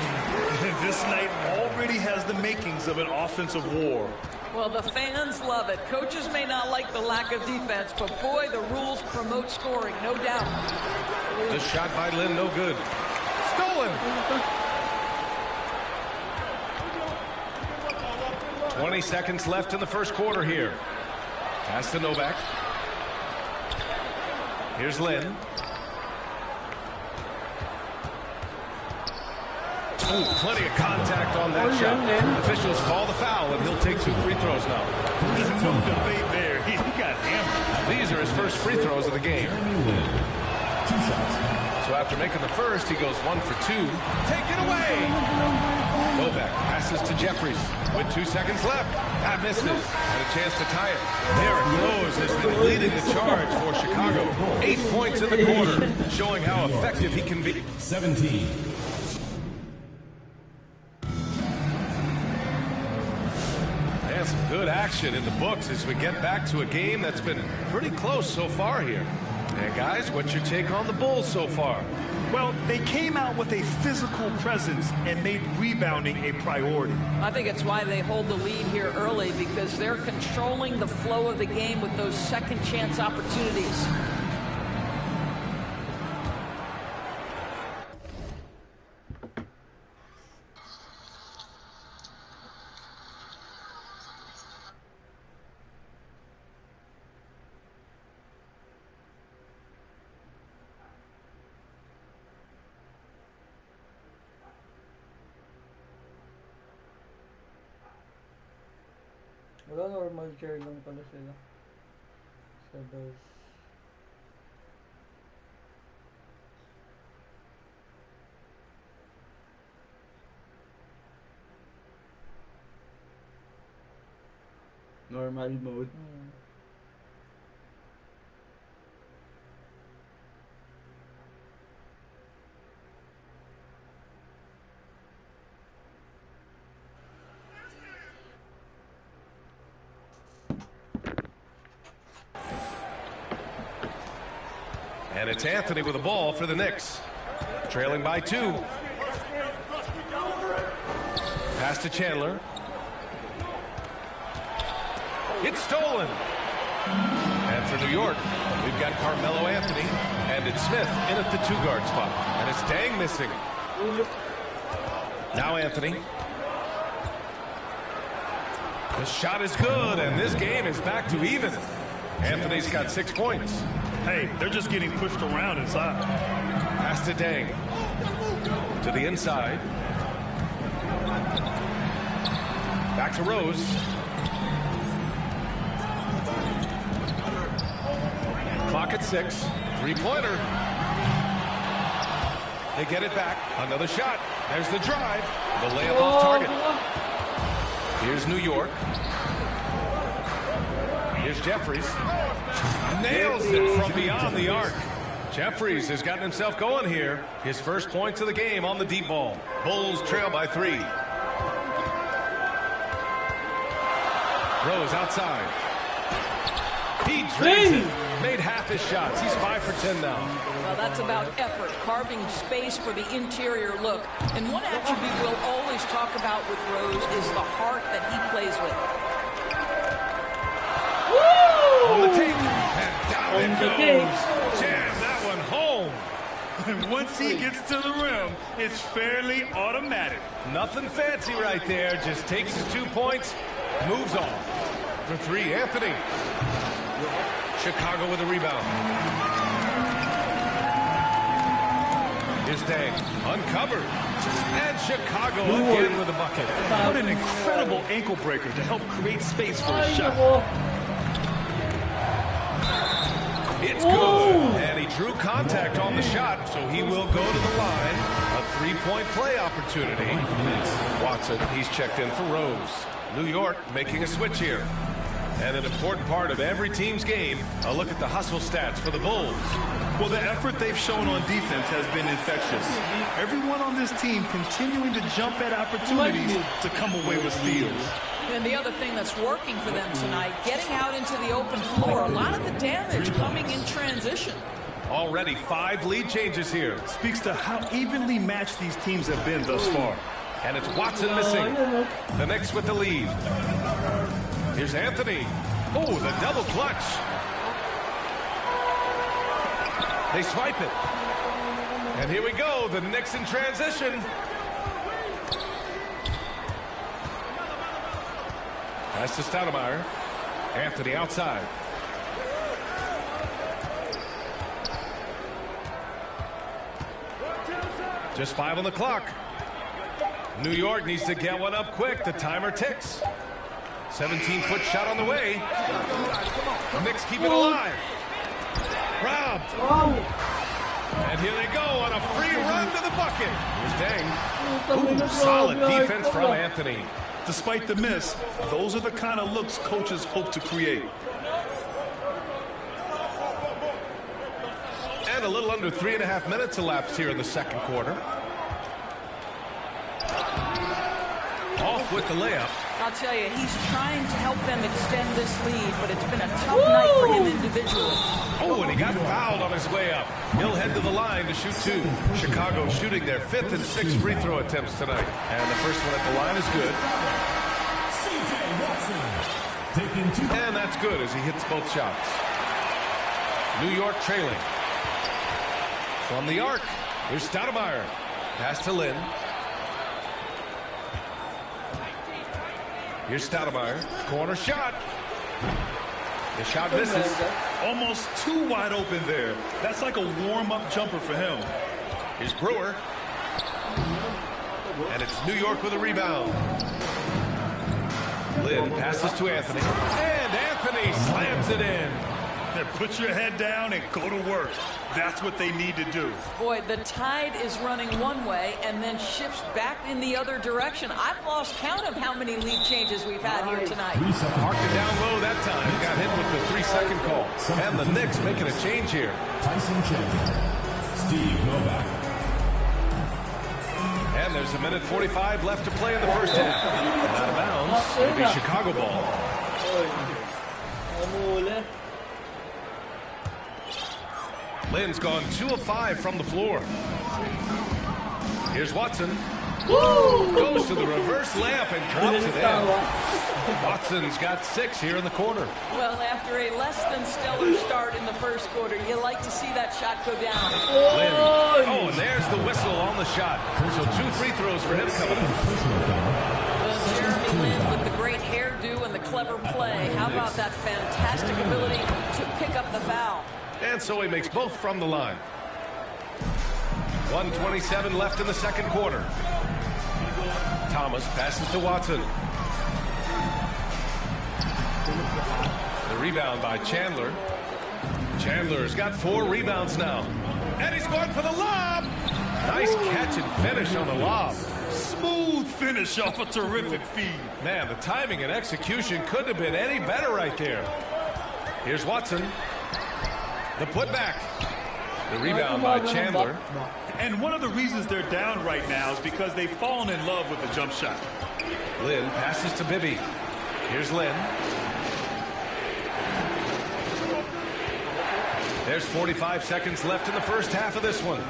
This night already has the makings of an offensive war. Well, the fans love it. Coaches may not like the lack of defense, but boy, the rules promote scoring, no doubt. The shot by Lynn, no good. Stolen. 20 seconds left in the first quarter here. Pass to Novak. Here's Lynn. Ooh, plenty of contact on that shot. Officials call the foul, and he'll take 2 free throws now. There's no debate there. He got hammered. These are his first free throws of the game. So after making the first, he goes 1 for 2. Take it away! Novak passes to Jeffries with 2 seconds left. That misses. And a chance to tie it. Derrick Rose has been leading the charge for Chicago. 8 points in the quarter, showing how effective he can be. 17. And some good action in the books as we get back to a game that's been pretty close so far here. And guys, what's your take on the Bulls so far? Well, they came out with a physical presence and made rebounding a priority. I think it's why they hold the lead here early, because they're controlling the flow of the game with those second chance opportunities. Wala, normal chair lang pala sila sa Bears. Normal mode. And it's Anthony with the ball for the Knicks. Trailing by 2. Pass to Chandler. It's stolen. And for New York, we've got Carmelo Anthony. And it's Smith in at the 2-guard spot. And it's Dang missing. Now Anthony. The shot is good, and this game is back to even. Anthony's got 6 points. Hey, they're just getting pushed around inside. Pass to Dang. To the inside. Back to Rose. Clock at 6. 3-pointer. They get it back. Another shot. There's the drive. The layup off target. Here's New York. Here's Jeffries. Nails it from beyond the arc. Jeffries has gotten himself going here. His first points of the game on the deep ball. Bulls trail by 3. Rose outside. He drains it. Made half his shots. He's 5 for 10 now. Well, that's about effort, carving space for the interior look. And one attribute we'll always talk about with Rose is the heart that he plays with. On the take, and down it goes. Jam that one home. And once he gets to the rim, it's fairly automatic. Nothing fancy right there. Just takes his 2 points, moves on. For 3, Anthony. Chicago with a rebound. Here's Dang, uncovered. And Chicago again with a bucket. What an incredible ankle breaker to help create space for a shot. It's good. And he drew contact on the shot, so he will go to the line. A 3-point play opportunity. Watson, he's checked in for Rose. New York making a switch here. And an important part of every team's game, a look at the hustle stats for the Bulls. Well, the effort they've shown on defense has been infectious. Everyone on this team continuing to jump at opportunities to come away with steals. And the other thing that's working for them tonight, getting out into the open floor, a lot of the damage coming in transition. Already 5 lead changes here. Speaks to how evenly matched these teams have been thus far. And it's Watson missing. The Knicks with the lead. Here's Anthony. Oh, the double clutch. They swipe it. And here we go. The Knicks in transition. Pass to Stoudemire. Anthony outside. Just 5 on the clock. New York needs to get one up quick. The timer ticks. 17-foot shot on the way. Knicks keep it alive. Robbed. And here they go on a free run to the bucket. Here's Deng. Ooh, solid defense from Anthony. Despite the miss, those are the kind of looks coaches hope to create. And a little under 3.5 minutes elapsed here in the second quarter. Off with the layup. I'll tell you, he's trying to help them extend this lead, but it's been a tough night for him individually. Oh, and he got fouled on his way up. He'll head to the line to shoot 2. Chicago shooting their 5th and 6th free throw attempts tonight. And the first one at the line is good. And that's good as he hits both shots. New York trailing. From the arc, here's Stoudemire. Pass to Lynn. Here's Stoudemire. Corner shot. The shot misses. Almost too wide open there. That's like a warm-up jumper for him. Here's Brewer. And it's New York with a rebound. Lynn passes to Anthony. And Anthony slams it in. Now put your head down and go to work. That's what they need to do. Boy, the tide is running one way and then shifts back in the other direction. I've lost count of how many lead changes we've had here tonight. Marked it down low that time. Got hit with the 3-second call. And the Knicks making a change here. Tyson Chandler. Steve Novak. And there's 1:45 left to play in the first half. Out of bounds. It'll be Chicago ball. Lynn's gone 2 of 5 from the floor. Here's Watson. Woo! Goes to the reverse layup and drops it in. Watson's got 6 here in the quarter. Well, after a less than stellar start in the first quarter, you like to see that shot go down. Lynn. Oh, and there's the whistle on the shot. So 2 free throws for him coming up. Well, Jeremy Lin with the great hairdo and the clever play. How about that fantastic ability to pick up the foul? And so he makes both from the line. 1:27 left in the second quarter. Thomas passes to Watson. The rebound by Chandler. Chandler's got 4 rebounds now. And he's going for the lob. Nice catch and finish on the lob. Smooth finish off a terrific feed. Man, the timing and execution couldn't have been any better right there. Here's Watson. The putback. The rebound by Chandler. And one of the reasons they're down right now is because they've fallen in love with the jump shot. Lynn passes to Bibby. Here's Lynn. There's 45 seconds left in the first half of this one.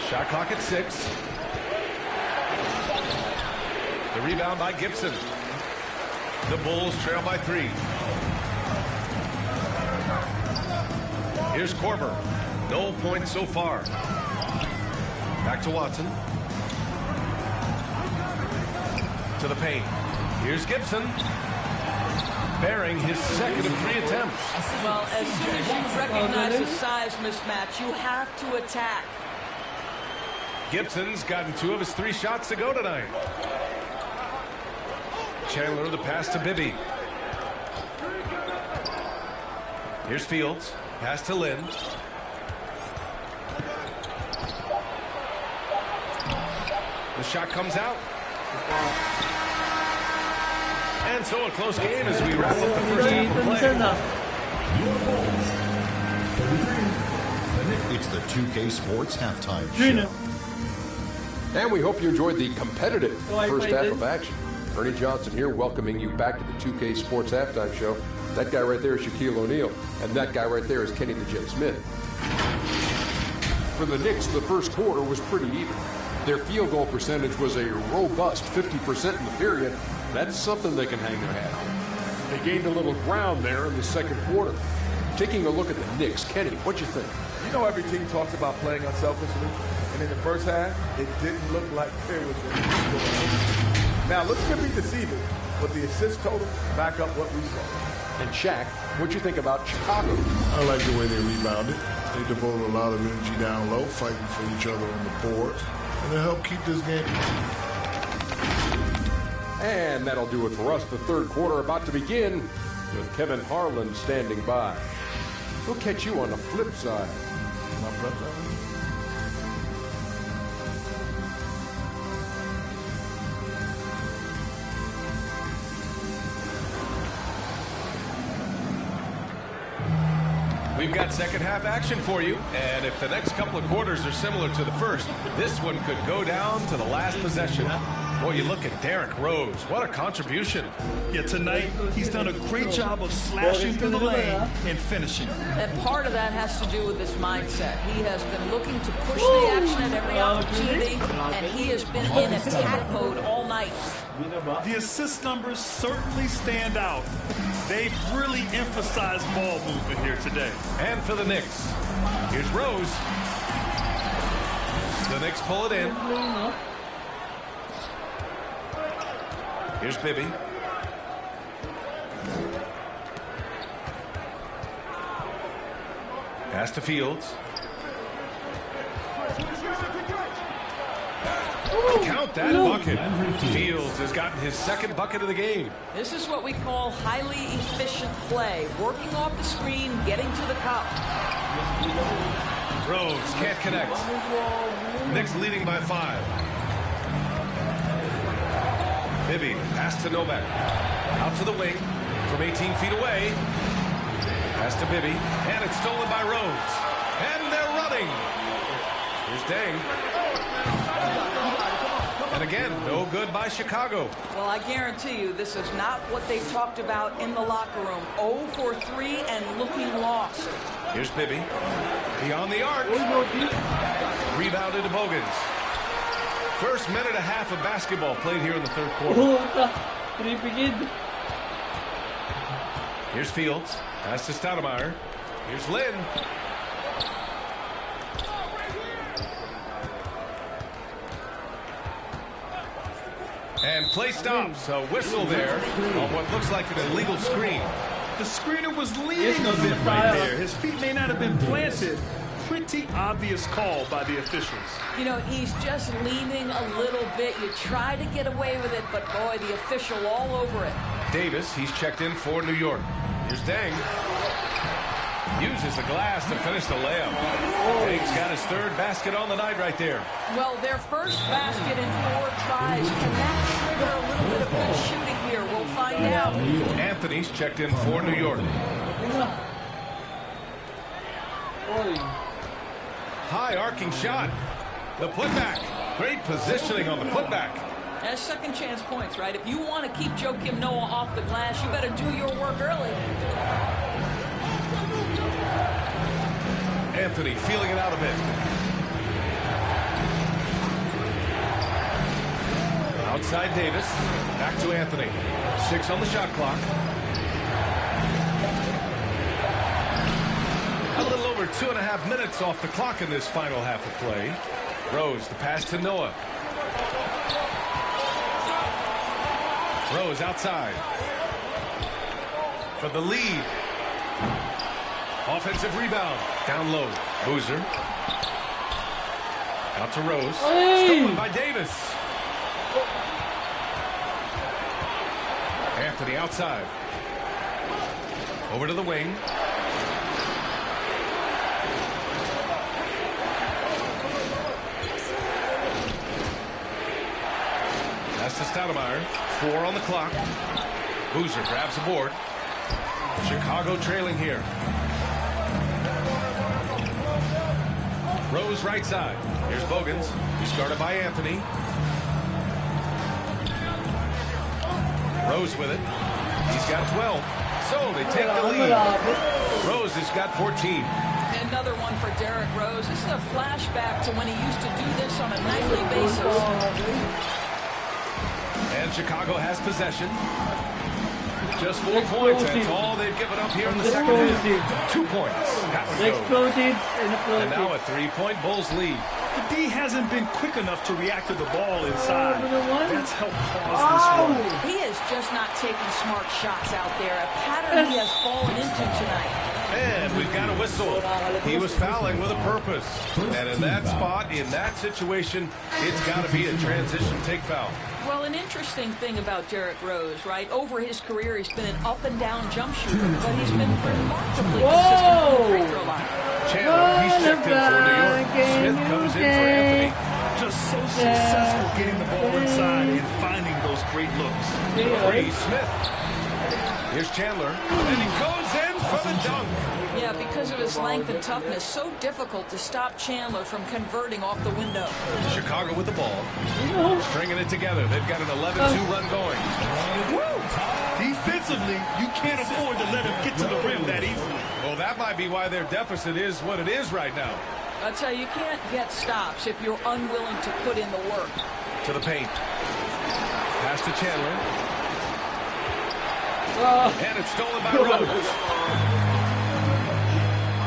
Shot clock at 6. The rebound by Gibson. The Bulls trail by 3. Here's Korver. No points so far. Back to Watson. To the paint. Here's Gibson. Bearing his second of 3 attempts. Well, as soon as you recognize the size mismatch, you have to attack. Gibson's gotten 2 of his 3 shots to go tonight. Chandler, the pass to Bibby. Here's Fields. Pass to Lynn. The shot comes out. And so a close game as we wrap up the first half of play. It's the 2K Sports Halftime Show. And we hope you enjoyed the competitive first half of action. Ernie Johnson here, welcoming you back to the 2K Sports Halftime Show. That guy right there is Shaquille O'Neal, and that guy right there is Kenny the Jet Smith. For the Knicks, the first quarter was pretty even. Their field goal percentage was a robust 50% in the period. That's something they can hang their hat on. They gained a little ground there in the second quarter. Taking a look at the Knicks, Kenny, what'd you think? You know, every team talks about playing unselfishly, and in the first half, it didn't look like there was anything. Now, looks could be deceiving, but the assist total back up what we saw. And Shaq, what'd you think about Chicago? I like the way they rebounded. They devoted a lot of energy down low, fighting for each other on the boards, and it helped keep this game. And that'll do it for us. The third quarter about to begin with Kevin Harlan standing by. We'll catch you on the flip side. My brother. We've got second half action for you, and if the next couple of quarters are similar to the first, this one could go down to the last possession. Boy, you look at Derrick Rose. What a contribution. Yeah, tonight he's done a great job of slashing through the lane and finishing. And part of that has to do with his mindset. He has been looking to push the action at every opportunity, and he has been in attack mode all night. The assist numbers certainly stand out. They've really emphasized ball movement here today. And for the Knicks, here's Rose. The Knicks pull it in. Here's Bibby. Pass to Fields. Count that bucket. Fields has gotten his second bucket of the game. This is what we call highly efficient play. Working off the screen, getting to the cup. Rose can't connect. Knicks leading by 5. Bibby, pass to Novak. Out to the wing from 18 feet away. Pass to Bibby, and it's stolen by Rose. And they're running. Here's Dang. And again, no good by Chicago. Well, I guarantee you this is not what they talked about in the locker room. 0 for 3 and looking lost. Here's Bibby. Beyond the arc. Rebounded to Bogans. First minute and a half of basketball played here in the third quarter. Here's Fields. Pass to Stoudemire. Here's Lynn. And play stops. A whistle there on what looks like an illegal screen. The screener was leaning a bit right there. His feet may not have been planted. Pretty obvious call by the officials. You know, he's just leaning a little bit. You try to get away with it, but boy, the official all over it. Davis, he's checked in for New York. Here's Dang. Uses the glass to finish the layup. Dang's got his third basket on the night right there. Well, their first basket in 4 tries. Can that trigger a little bit of good shooting here? We'll find out. Anthony's checked in for New York. High arcing shot. The putback. Great positioning on the putback. That's second chance points, right? If you want to keep Joakim Noah off the glass, you better do your work early. Anthony feeling it out a bit. Outside Davis. Back to Anthony. 6 on the shot clock. A little over 2.5 minutes off the clock in this final half of play. Rose, the pass to Noah. Rose outside. For the lead. Offensive rebound. Down low. Boozer. Out to Rose. Stolen by Davis. Anthony outside. Over to the wing. That's to Stoudemire. 4 on the clock. Boozer grabs the board. Chicago trailing here. Rose right side. Here's Bogans. He's guarded by Anthony. Rose with it. He's got 12. So they take the lead. Rose has got 14. Another one for Derrick Rose. This is a flashback to when he used to do this on a nightly basis. And Chicago has possession. Just 4 points. That's all they've given up here in the second half. 2 points. That one goes. And now a 3-point Bulls lead. The D hasn't been quick enough to react to the ball inside. That's helped cause this run. He is just not taking smart shots out there. A pattern he has fallen into tonight. And we've got a whistle. He was fouling with a purpose. And in that spot, in that situation, it's got to be a transition take foul. Well, an interesting thing about Derrick Rose, right? Over his career, he's been an up-and-down jump shooter, but he's been remarkably consistent from the free throw line. Chandler, he's checked in for New York. Smith comes in for Anthony. Just so successful getting the ball inside and finding those great looks. Free Smith. Here's Chandler, and he goes in for the dunk. Yeah, because of his length and toughness, so difficult to stop Chandler from converting off the window. Chicago with the ball. Stringing it together. They've got an 11-2 run going. Woo! Defensively, you can't afford to let him get to the rim that easily. Well, that might be why their deficit is what it is right now. I tell you, you can't get stops if you're unwilling to put in the work. To the paint. Pass to Chandler. And it's stolen by Rose.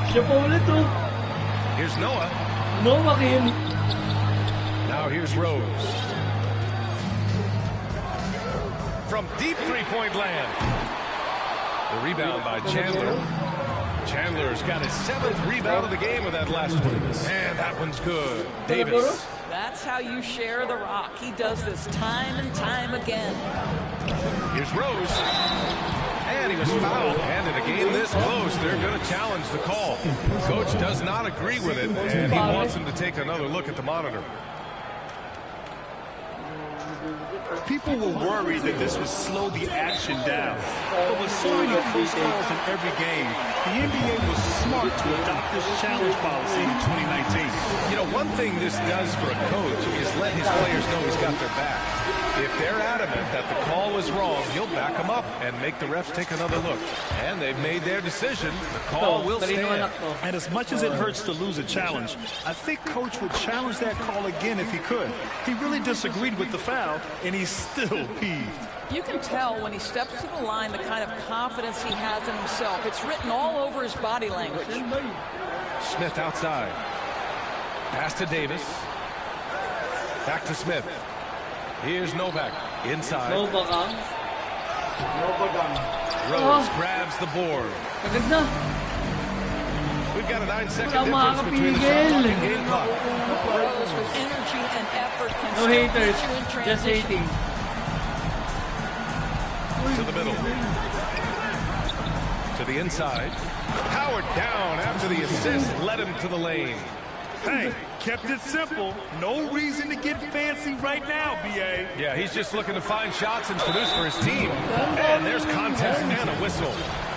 Siya po ulit oh. Here's Noah. Noah Kim. Now here's Rose. From deep three-point land. The rebound by Chandler. Chandler's got his 7th rebound of the game with that last one. And that one's good. Davis. That's how you share the rock. He does this time and time again. Here's Rose. And he was fouled. And in a game this close, they're going to challenge the call. Coach does not agree with it, and he wants him to take another look at the monitor. People were worried that this would slow the action down. But with so many close calls in every game, the NBA was smart to adopt this challenge policy in 2019. You know, one thing this does for a coach is let his players know he's got their back. If they're adamant that the call was wrong, he'll back them up and make the refs take another look. And they've made their decision. The call will stand. And as much as it hurts to lose a challenge, I think Coach would challenge that call again if he could. He really disagreed with the foul, and he's still peeved. You can tell when he steps to the line the kind of confidence he has in himself. It's written all over his body language. Smith outside. Pass to Davis. Back to Smith. Here's Novak inside. Rose grabs the board. We've got a 9-second difference between the shot clock and game clock. Rose with energy and effort can No still haters, put you in just transition. hating. To the middle. To the inside. Howard down after the assist led him to the lane. Hey, kept it simple. No reason to get fancy right now, B.A. Yeah, he's just looking to find shots and produce for his team. And there's contact and a whistle.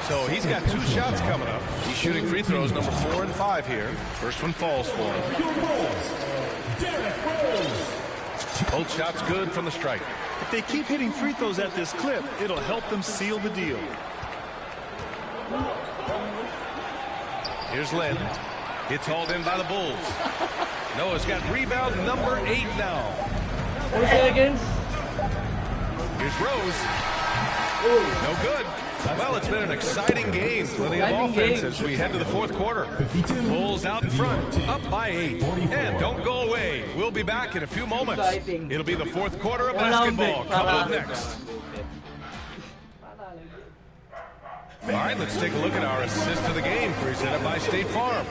So he's got 2 shots coming up. He's shooting free throws number 4 and 5 here. First one falls for him. Both shots good from the strike. If they keep hitting free throws at this clip, it'll help them seal the deal. Here's Lynn. It's hauled in by the Bulls. Noah's got rebound number 8 now. Who's it against? Here's Rose. No good. Well, it's been an exciting game. Plenty of offense as we head to the fourth quarter. Bulls out in front, up by 8. And don't go away. We'll be back in a few moments. It'll be the fourth quarter of basketball coming up next. All right, let's take a look at our assist of the game presented by State Farm.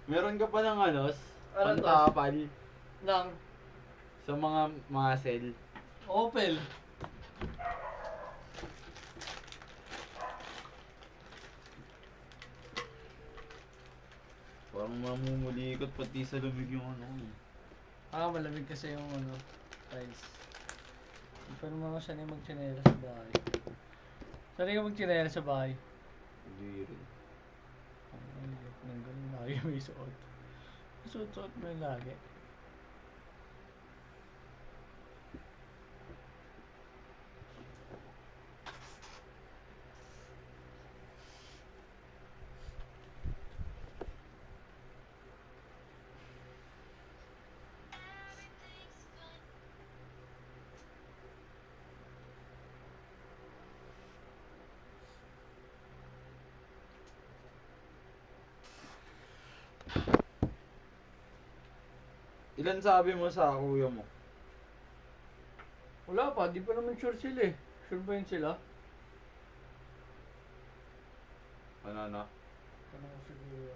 Meron ka pa ng ano, Ano to? pantapal Nang sa mga muscle. Opel. Parang mamumulikot pati sa lumig yung ano. Malamig kasi yung ano, tiles. Hindi pa naman ako sanay magtsinela sa bahay. Sanay ka magtsinela sa bahay? Hindi rin. Ang hirap ng ganun, lagi may suot. Suot-suot mo yung lagi. Ilan sabi mo sa kuya mo? Wala pa, di pa naman sure sila eh. Sure ba yun sila? Ano na? Ano ko siguro?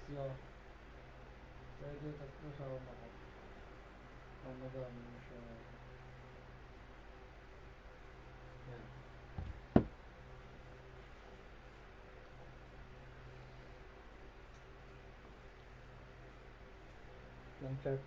Siya. Pwede tatlo sa ako. Ang madami mo siya. Yan. Lang chat.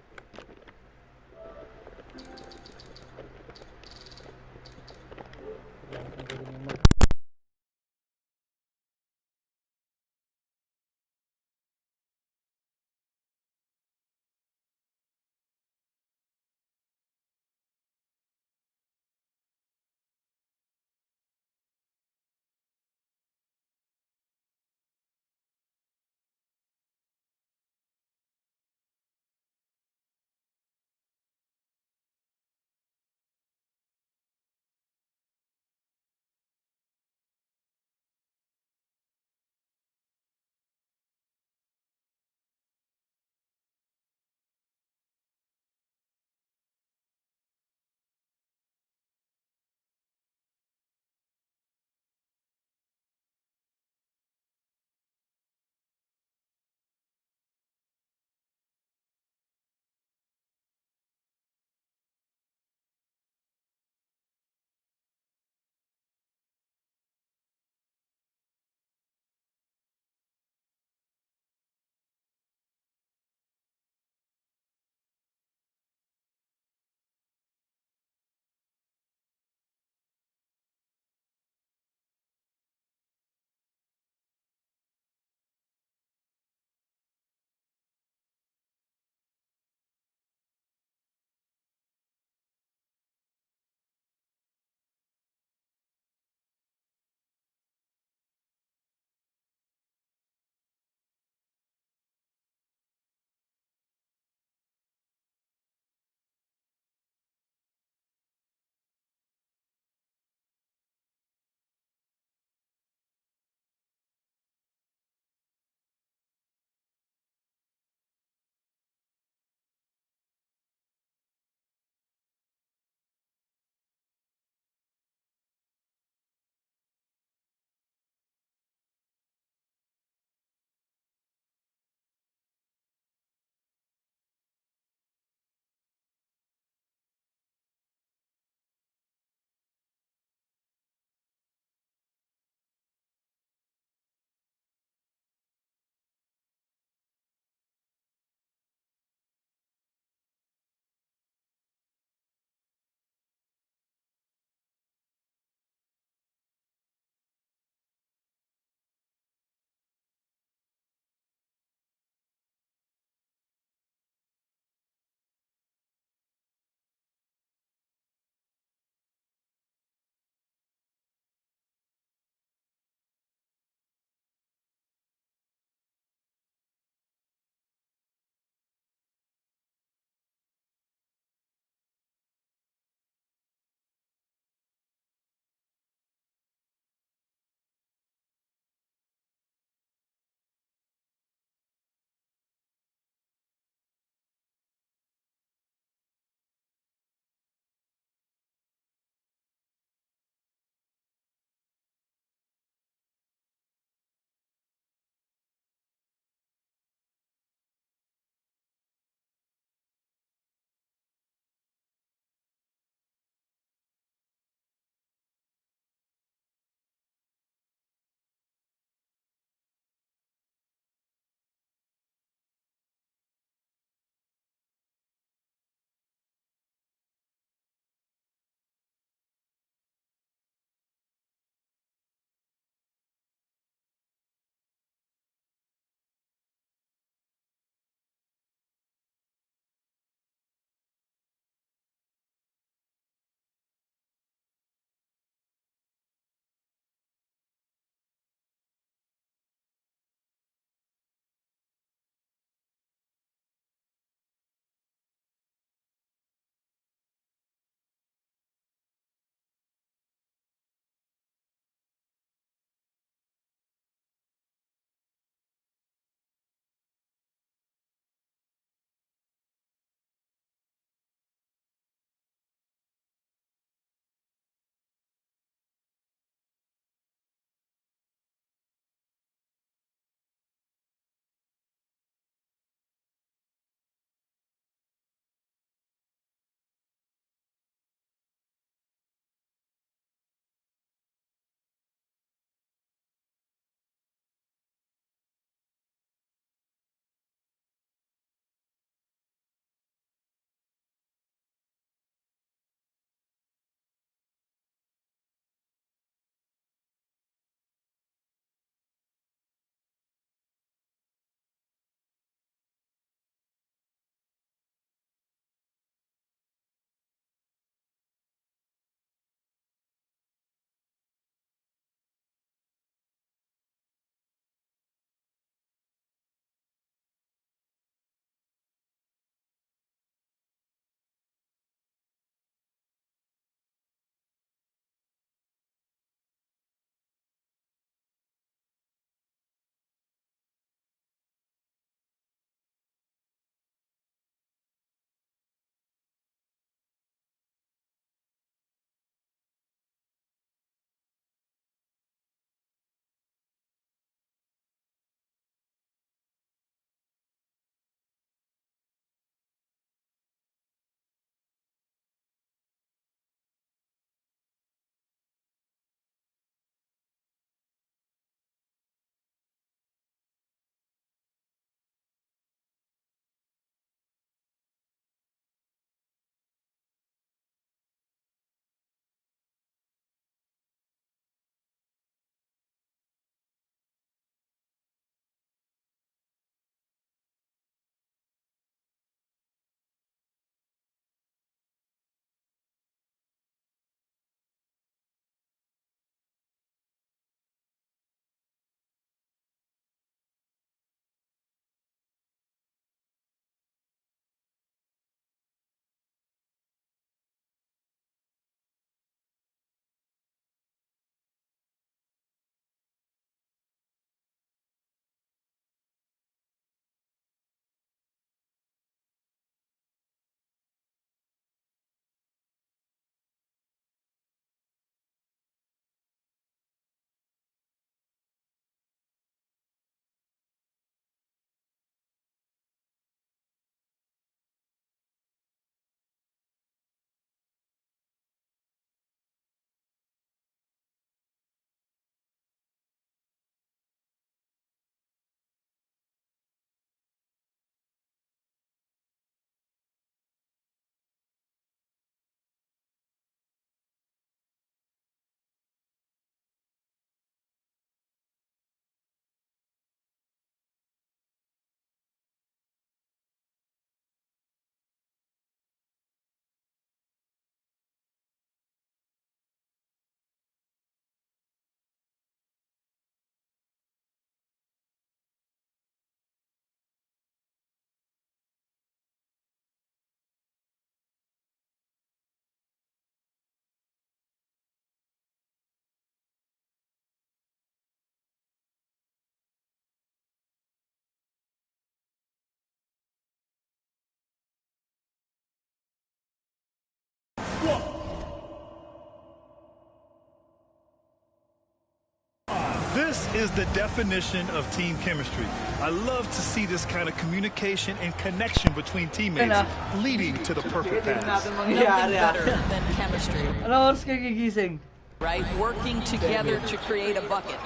This is the definition of team chemistry. I love to see this kind of communication and connection between teammates leading to the perfect pass. Nothing better than chemistry. Ano oras kayo gigising? Right? Working together to create a bucket.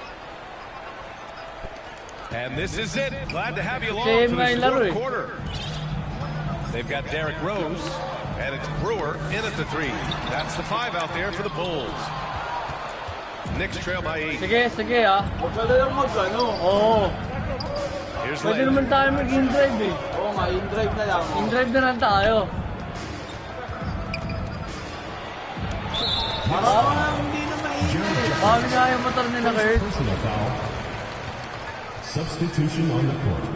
And this is it. Glad to have you along Same for this laro fourth eh. quarter. They've got Derrick Rose, and it's Brewer in at the 3. That's the 5 out there for the Bulls. Knicks trail by 8. Sige ah. Huwag ka na lang mag-ano. Oo. Here's Pwede Lane. naman tayo mag-in-drive eh. Oo nga, in-drive na lang. In-drive na lang tayo. Parang hindi na mainit. Bawal nga yung motor nila, Kurt. Personal foul. Substitution on the court.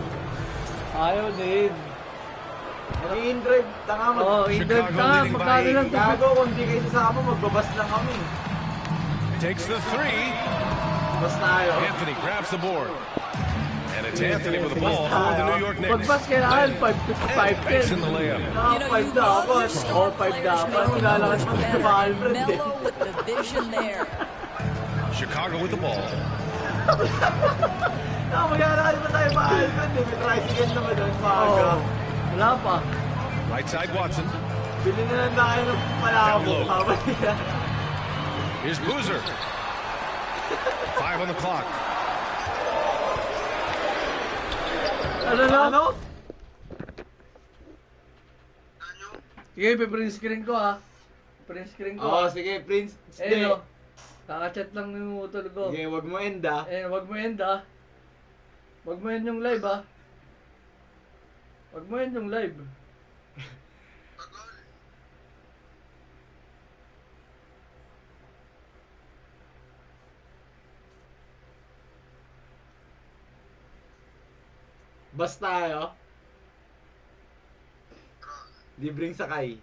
Ayaw din. Mag-in-drive, tanga mag... Oo, in-drive ka nga. Pagkano lang. Gago, kung di kayo sasama, magbabas lang kami. Takes the 3. Bas tayo. Anthony grabs the board. And it's Anthony with the ball for the New York Knicks. Pagbas kailangan, 5 Banks in the layup. Ah, 5 dapat. Oo, 5 dapat. Kilalakas mo sa mahal, Fred. Mellow with the vision there. Chicago with the ball. Magyaraan pa tayo mahal, Fred. May tricycle naman doon, maaga. Wala pa. Right side Watson. Bili na lang tayo ng palabo. Here's Boozer. 5 on the clock. Ano? Sige, print screen ko ha. Print screen ko. Oo, sige, Prince. Eh no. Kakachat lang yung utol ko. Sige, wag mo end ah. Wag mo end ha. Wag mo end yung live ha. Wag mo end yung live. Bas tayo. Libreng sakay.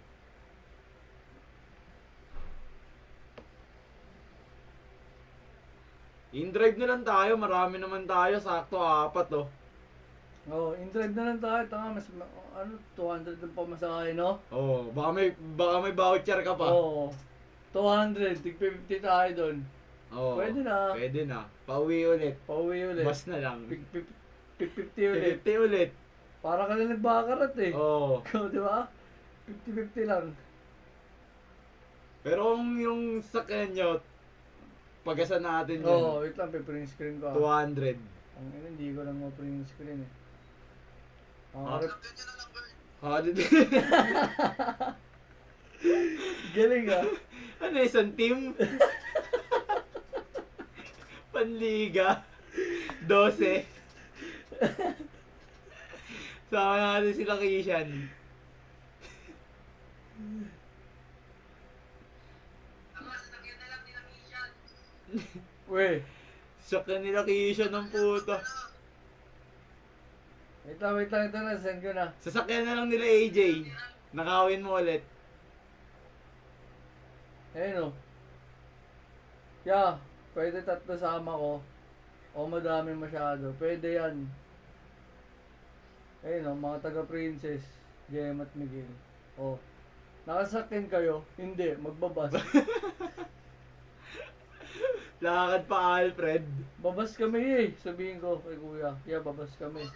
In-drive na lang tayo. Marami naman tayo. Sakto 4 oh. Oo, in-drive na lang tayo. Tanga, mas, 200 ang pamasahe, no? Oo, baka may voucher ka pa. Oo. 200, tig 50 tayo doon. Oo. Pwede na. Pwede na. Pauwi ulit. Bas na lang. 50 ulit. 50 ulit. Para ka na nagbakarat eh. Oo. Di ba? 50-50 lang. Pero kung yung sakyan nyo, pagasan natin yun. Oo, wait lang, print screen ko. 200. Ang ina, hindi ko lang print screen eh. Galing ah. Ano isang team? Panliga. 12. Sama natin sila Kishan. Weh. Sakyan nila Kishan ng puta. Wait lang, ito na, send ko na. Sasakyan na lang nila AJ. Nakawin mo ulit. Ayun o. Yeah, pwede 3 sama ko. O madami masyado. Pwede yan. Ayun o, mga taga-princess. Jem at Miguel. O. Nakasakyan kayo? Hindi, magbabas. Lakad pa Alfred. Babas kami eh. Sabihin ko kay kuya. Yeah, babas kami.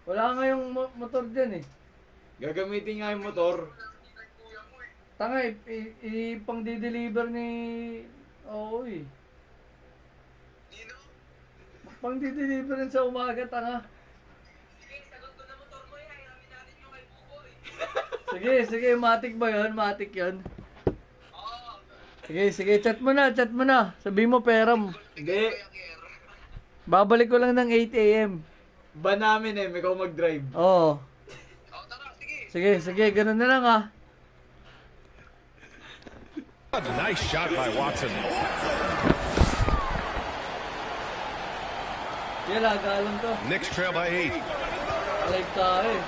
Wala nga yung motor dyan eh. Gagamitin nga yung motor. Tanga, pang di-deliver ni... Oo eh. Pang di-deliver sa umaga, tanga. Sige, matik ba yun? Matik yun. Sige, chat mo na. Sabi mo pera mo. Hindi. Babalik ko lang ng 8 AM. Ba namin eh, ikaw mag-drive. Oo. Sige, ganun na lang ah. Nice shot by Watson. Yan, lagalan to. Knicks trail by 8. Alive tayo eh.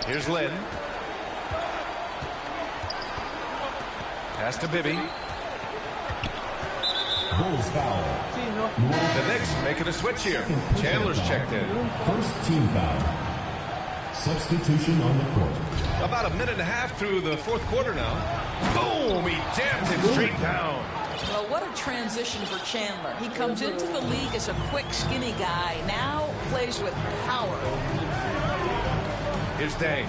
Here's Lynn. Pass to Bibby. Bulls foul. The Knicks making a switch here. Chandler's checked in. First team foul. Substitution on the court. About a minute and a half through the fourth quarter now. Boom! He jammed it straight down. Well, what a transition for Chandler. He comes into the league as a quick, skinny guy. Now plays with power. Here's Dang.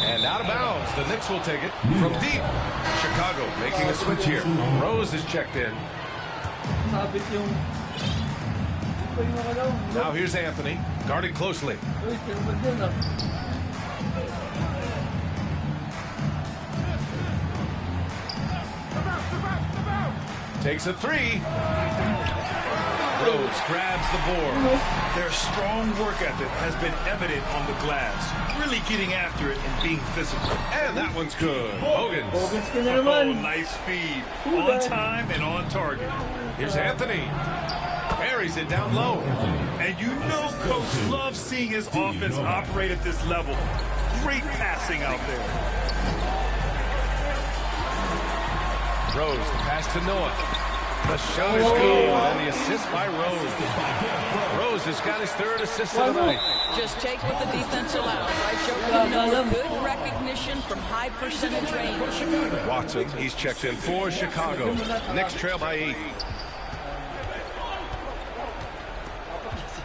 And out of bounds. The Knicks will take it from deep. Chicago making a switch here. Rose is checked in. Now here's Anthony, guarded closely. Takes a three. Rose grabs the board. Their strong work ethic has been evident on the glass. Really getting after it and being physical. And that one's good. Bogans. Oh, nice feed. On time and on target. Here's Anthony. Parries it down low. And you know Coach loves seeing his offense operate at this level. Great passing out there. Rose, the pass to Noah. The shot is good, and the assist by Rose. Rose has got his third assist of the night. Just take what the defense allows. I showed you good recognition from high percentage range. Watson, he's checked in for Chicago. Knicks trail by 8.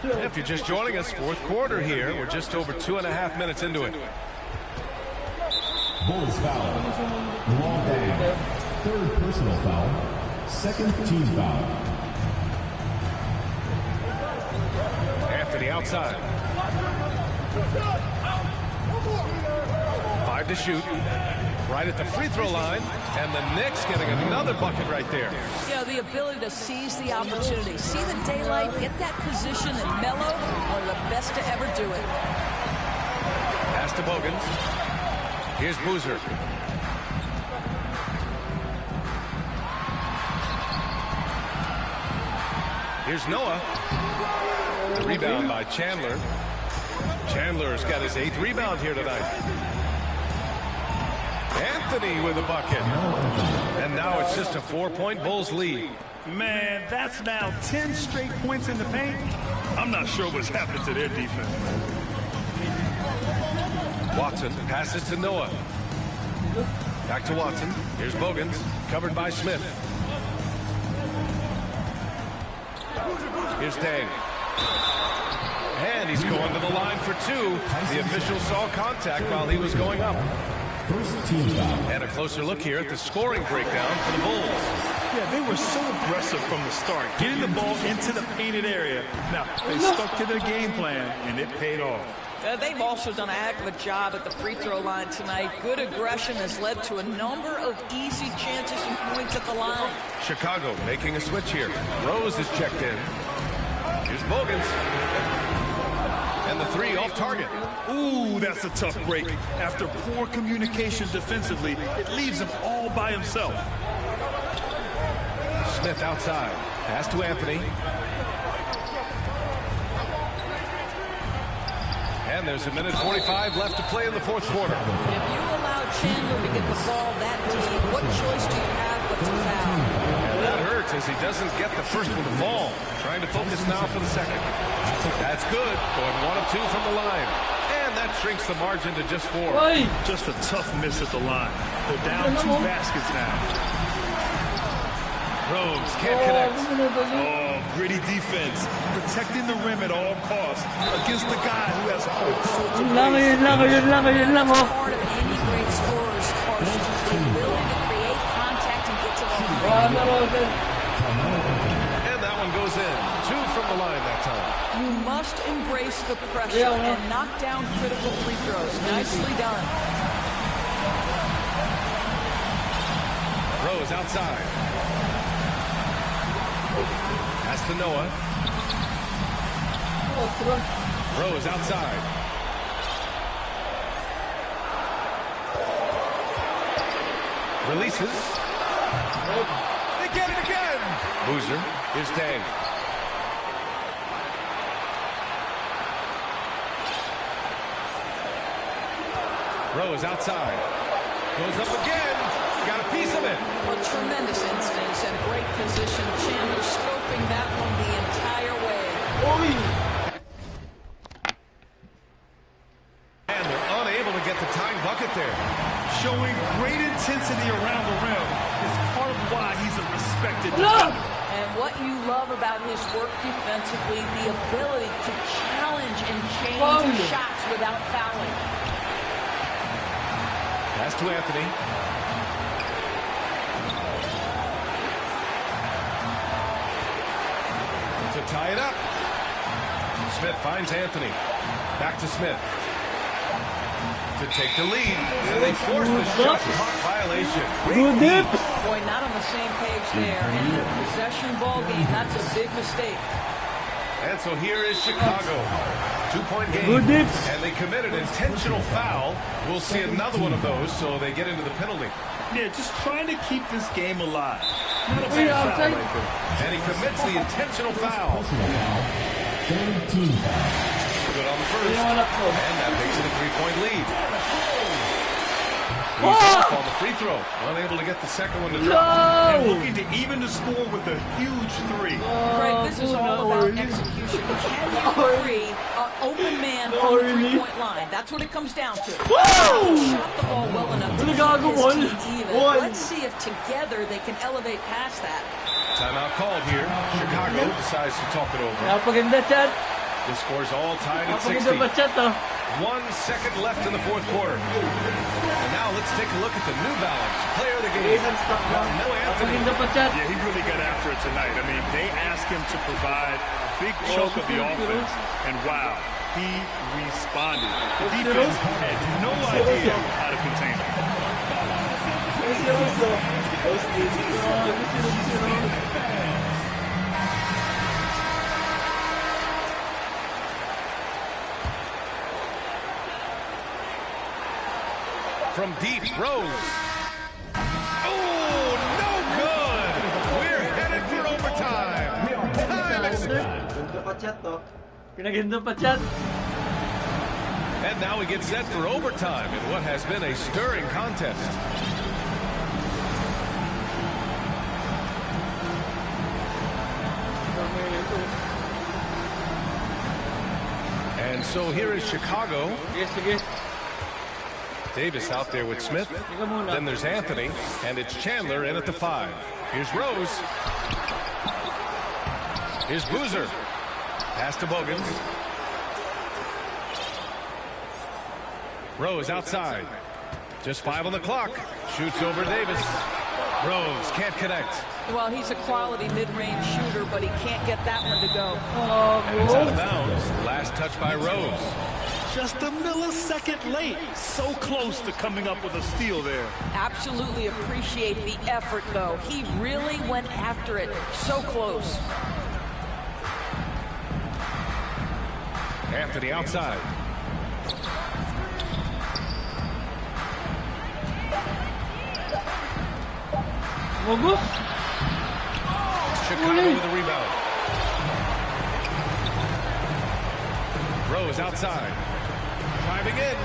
If you're just joining us, fourth quarter here. We're just over 2.5 minutes into it. Bulls foul. Long bang. Third personal foul. Second team foul. Anthony outside. 5 to shoot. Right at the free throw line. And the Knicks getting another bucket right there. Yeah, the ability to seize the opportunity. See the daylight, get that position, and mellow. One of the best to ever do it. Pass to Bogans. Here's Boozer. Here's Noah. The rebound by Chandler. Chandler's got his 8th rebound here tonight. Anthony with a bucket. And now it's just a 4-point Bulls lead. Man, that's now 10 straight points in the paint. I'm not sure what's happened to their defense. Watson passes to Noah. Back to Watson. Here's Bogans, covered by Smith. Here's Dang. And he's going to the line for 2. The official saw contact while he was going up. First team foul. And a closer look here at the scoring breakdown for the Bulls. Yeah, they were so aggressive from the start, getting the ball into the painted area. Now, they stuck to their game plan, and it paid off. They've also done a heck of a job at the free throw line tonight. Good aggression has led to a number of easy chances and points at the line. Chicago making a switch here. Rose is checked in. Here's Bogans. And the 3 off target. Ooh, that's a tough break. After poor communication defensively, it leaves him all by himself. Smith outside. Pass to Anthony. And there's a minute 45 left to play in the fourth quarter. If you allow Chandler to get the ball that deep, what choice do you have but to foul? And that hurts as he doesn't get the first one to fall. Trying to focus now for the second. That's good. Going 1 of 2 from the line. And that shrinks the margin to just 4. Just a tough miss at the line. They're down 2 baskets now. Rose can't connect. Oh, gritty defense. Protecting the rim at all costs against the guy who has all sorts of Yun lang, oh. Part of any great scorer's arsenal, the ability to create contact and get to the line. And that one goes in. 2 from the line that time. You must embrace the pressure and knock down critical free throws. Nicely done. Rose outside. Pass to Noah. Rose outside. Releases. They get it again. Boozer. Here's Dang. Rose outside. Goes up again. Got a piece of it. Well, tremendous instincts and great position. Chandler scoping that one the entire way. bucket there. Showing great intensity around the rim is part of why he's a respected defender. And what you love about his work defensively, the ability to challenge and change shots without fouling. Pass to Anthony. To tie it up. Smith finds Anthony. Back to Smith. To take the lead. And they force the shot clock violation. Boy, not on the same page there. In a possession ball game, that's a big mistake. And so here is Chicago. 2-point game. And they commit an intentional foul. We'll see another one of those, so they get into the penalty. Yeah, just trying to keep this game alive. Not a bad foul right there. And he commits the intentional foul. Good on the first. And that makes it a 3-point lead. He's off on the free throw. Unable to get the second one to drop. And looking to even the score with a huge three. Craig, this is all about execution. Can you free an open man from the three-point line? That's what it comes down to. Shot the ball well enough to keep his team even. Let's see if together they can elevate past that. Timeout called here. Chicago decides to talk it over. The score's all tied at 60. 1 second left in the fourth quarter. And now let's take a look at the New Balance player of the game. No Anthony. Yeah, he really got after it tonight. I mean, they asked him to provide a big chunk of the offense, and wow, he responded. The defense had no idea how to contain him. From deep, Rose. Oh, no good. We're headed for overtime. Time expired. And now we get set for overtime in what has been a stirring contest. And so here is Chicago. Davis out there with Smith. Then there's Anthony, and it's Chandler in at the 5. Here's Rose. Here's Boozer. Pass to Bogans. Rose outside. Just 5 on the clock. Shoots over Davis. Rose can't connect. Well, he's a quality mid-range shooter, but he can't get that one to go. And it's out of bounds. Last touch by Rose. Just a millisecond late. So close to coming up with a steal there. Absolutely appreciate the effort, though. He really went after it. So close. Anthony outside. Chicago with the rebound. Rose outside. Driving in.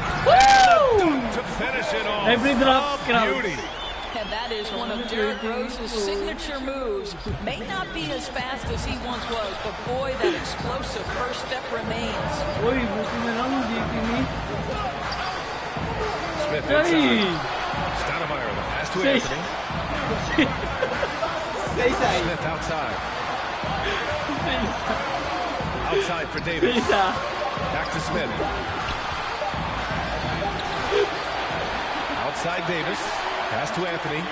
And to finish it off. Beauty. And that is one of Derrick Rose's signature moves. May not be as fast as he once was, but boy, that explosive first step remains. Smith inside. Stoudemire, the pass to Anthony. Smith outside. Outside for Davis. Back to Smith. Outside Davis. Pass to Anthony.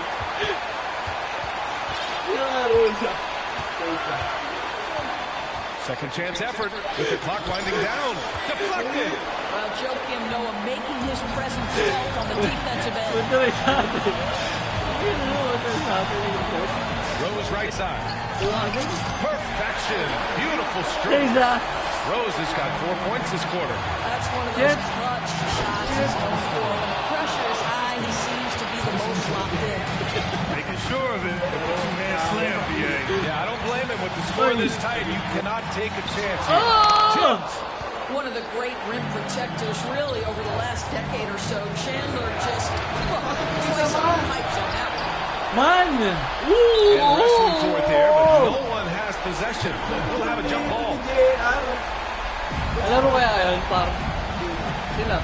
Second chance effort with the clock winding down. Deflected. Well, Joakim Noah making his presence felt on the defensive end. Rose right side. Perfection. Beautiful stroke. Rose has got 4 points this quarter. That's one of those clutch shots he's known for. When the pressure is high, he seems to be the most locked in. Making sure of it. Two-man slam, BA. Yeah, I don't blame him. With the score this tight, you cannot take a chance here. One of the great rim protectors, really, over the last decade or so. Chandler just twice on the pipes on that one. And wrestling for it there, but no one has possession. We'll have a jump ball. Laro kaya yan, parang sila.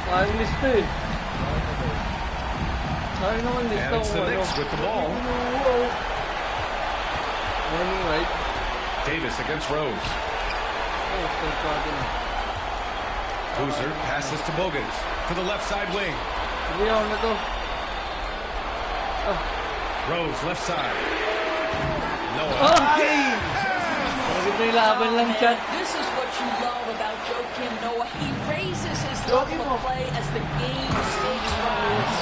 Parang listo eh. And it's the Knicks with the ball. Davis against Rose. Boozer passes to Bogans to the left side wing. Rose left side. Noah. This is what you love about Joakim Noah. He raises his level of play as the game stakes rise.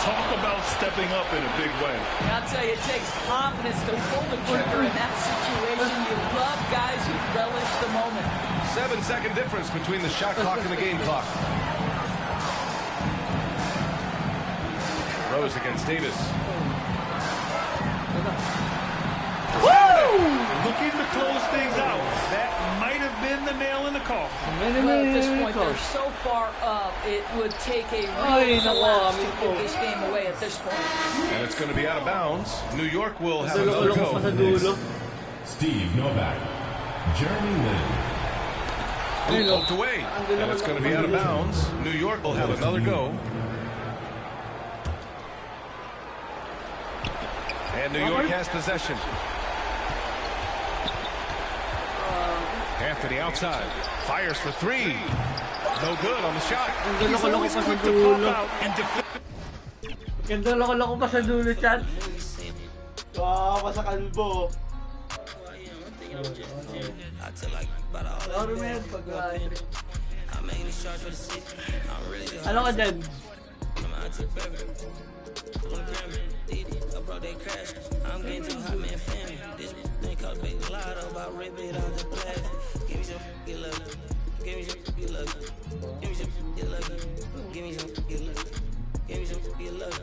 Talk about stepping up in a big way. I'll tell you, it takes confidence to pull the trigger in that situation. You love guys who relish the moment. 7-second difference between the shot clock and the game clock. Rose against Davis. Looking to close things out. That might have been the nail in the coffin. Well, at this point, they're so far up, it would take a real collapse to give this game away at this point. And it's going to be out of bounds. New York will have another go. Steve Novak, Jeremy Lin. Poked away. And it's going to be out of bounds. New York will have another go. And New York has possession. Anthony outside. Fires for three. No good on the shot. He's always quick to pop out and defend. Ganda loko-loko pa sa dulo, chat. Pa sa kalbo. Ano ka dyan? I'm getting too hot, man, family. This thing called Big Lotto about ripping out the glass. Give me some good luck. Give me some good luck. Give me some good luck. Give me some good luck. Give me some good luck.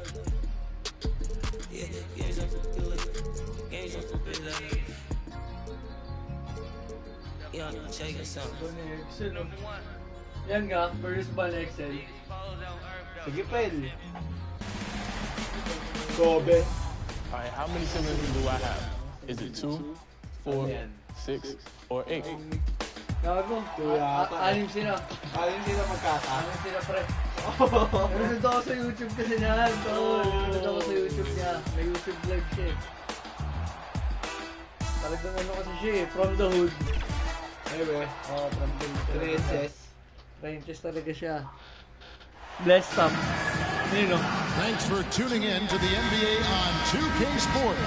Yeah, give me some good luck. Give me some good luck. Yeah, check this out. Yan nga, first ball Excel. Sige, Pel. Kobe. Alright, how many siblings do I have? Is it 2, 4, 6, or 8? Gago. Anim sila. Anim sila magkaka. Anim sila, pre. Nanonood ako sa YouTube kasi niyan. Nanonood ako sa YouTube niya. May YouTube vlog siya. Talagang ano kasi siya eh. From the hood. Anyway. Oh, from the hood. Princess. Princess talaga siya. Blessed up. Thanks for tuning in to the NBA on 2K Sports.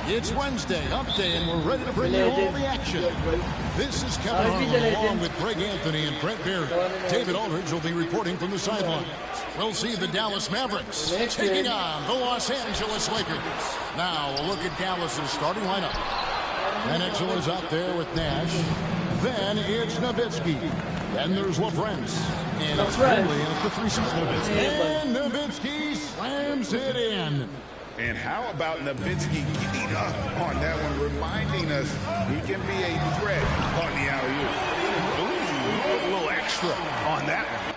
It's Wednesday, Hump Day, and we're ready to bring you all the action. This is Kevin Harlan along with Greg Anthony and Brett Barry. David Aldridge will be reporting from the sidelines. We'll see the Dallas Mavericks taking on the Los Angeles Lakers. Now, a look at Dallas's starting lineup. Angela's out there with Nash. Then it's Nowitzki. Then there's LaFrance. And it's Finley at the 3 spot. And Nowitzki slams it in. And how about Nowitzki getting up on that one, reminding us he can be a threat on the alley-oop. A little extra on that one.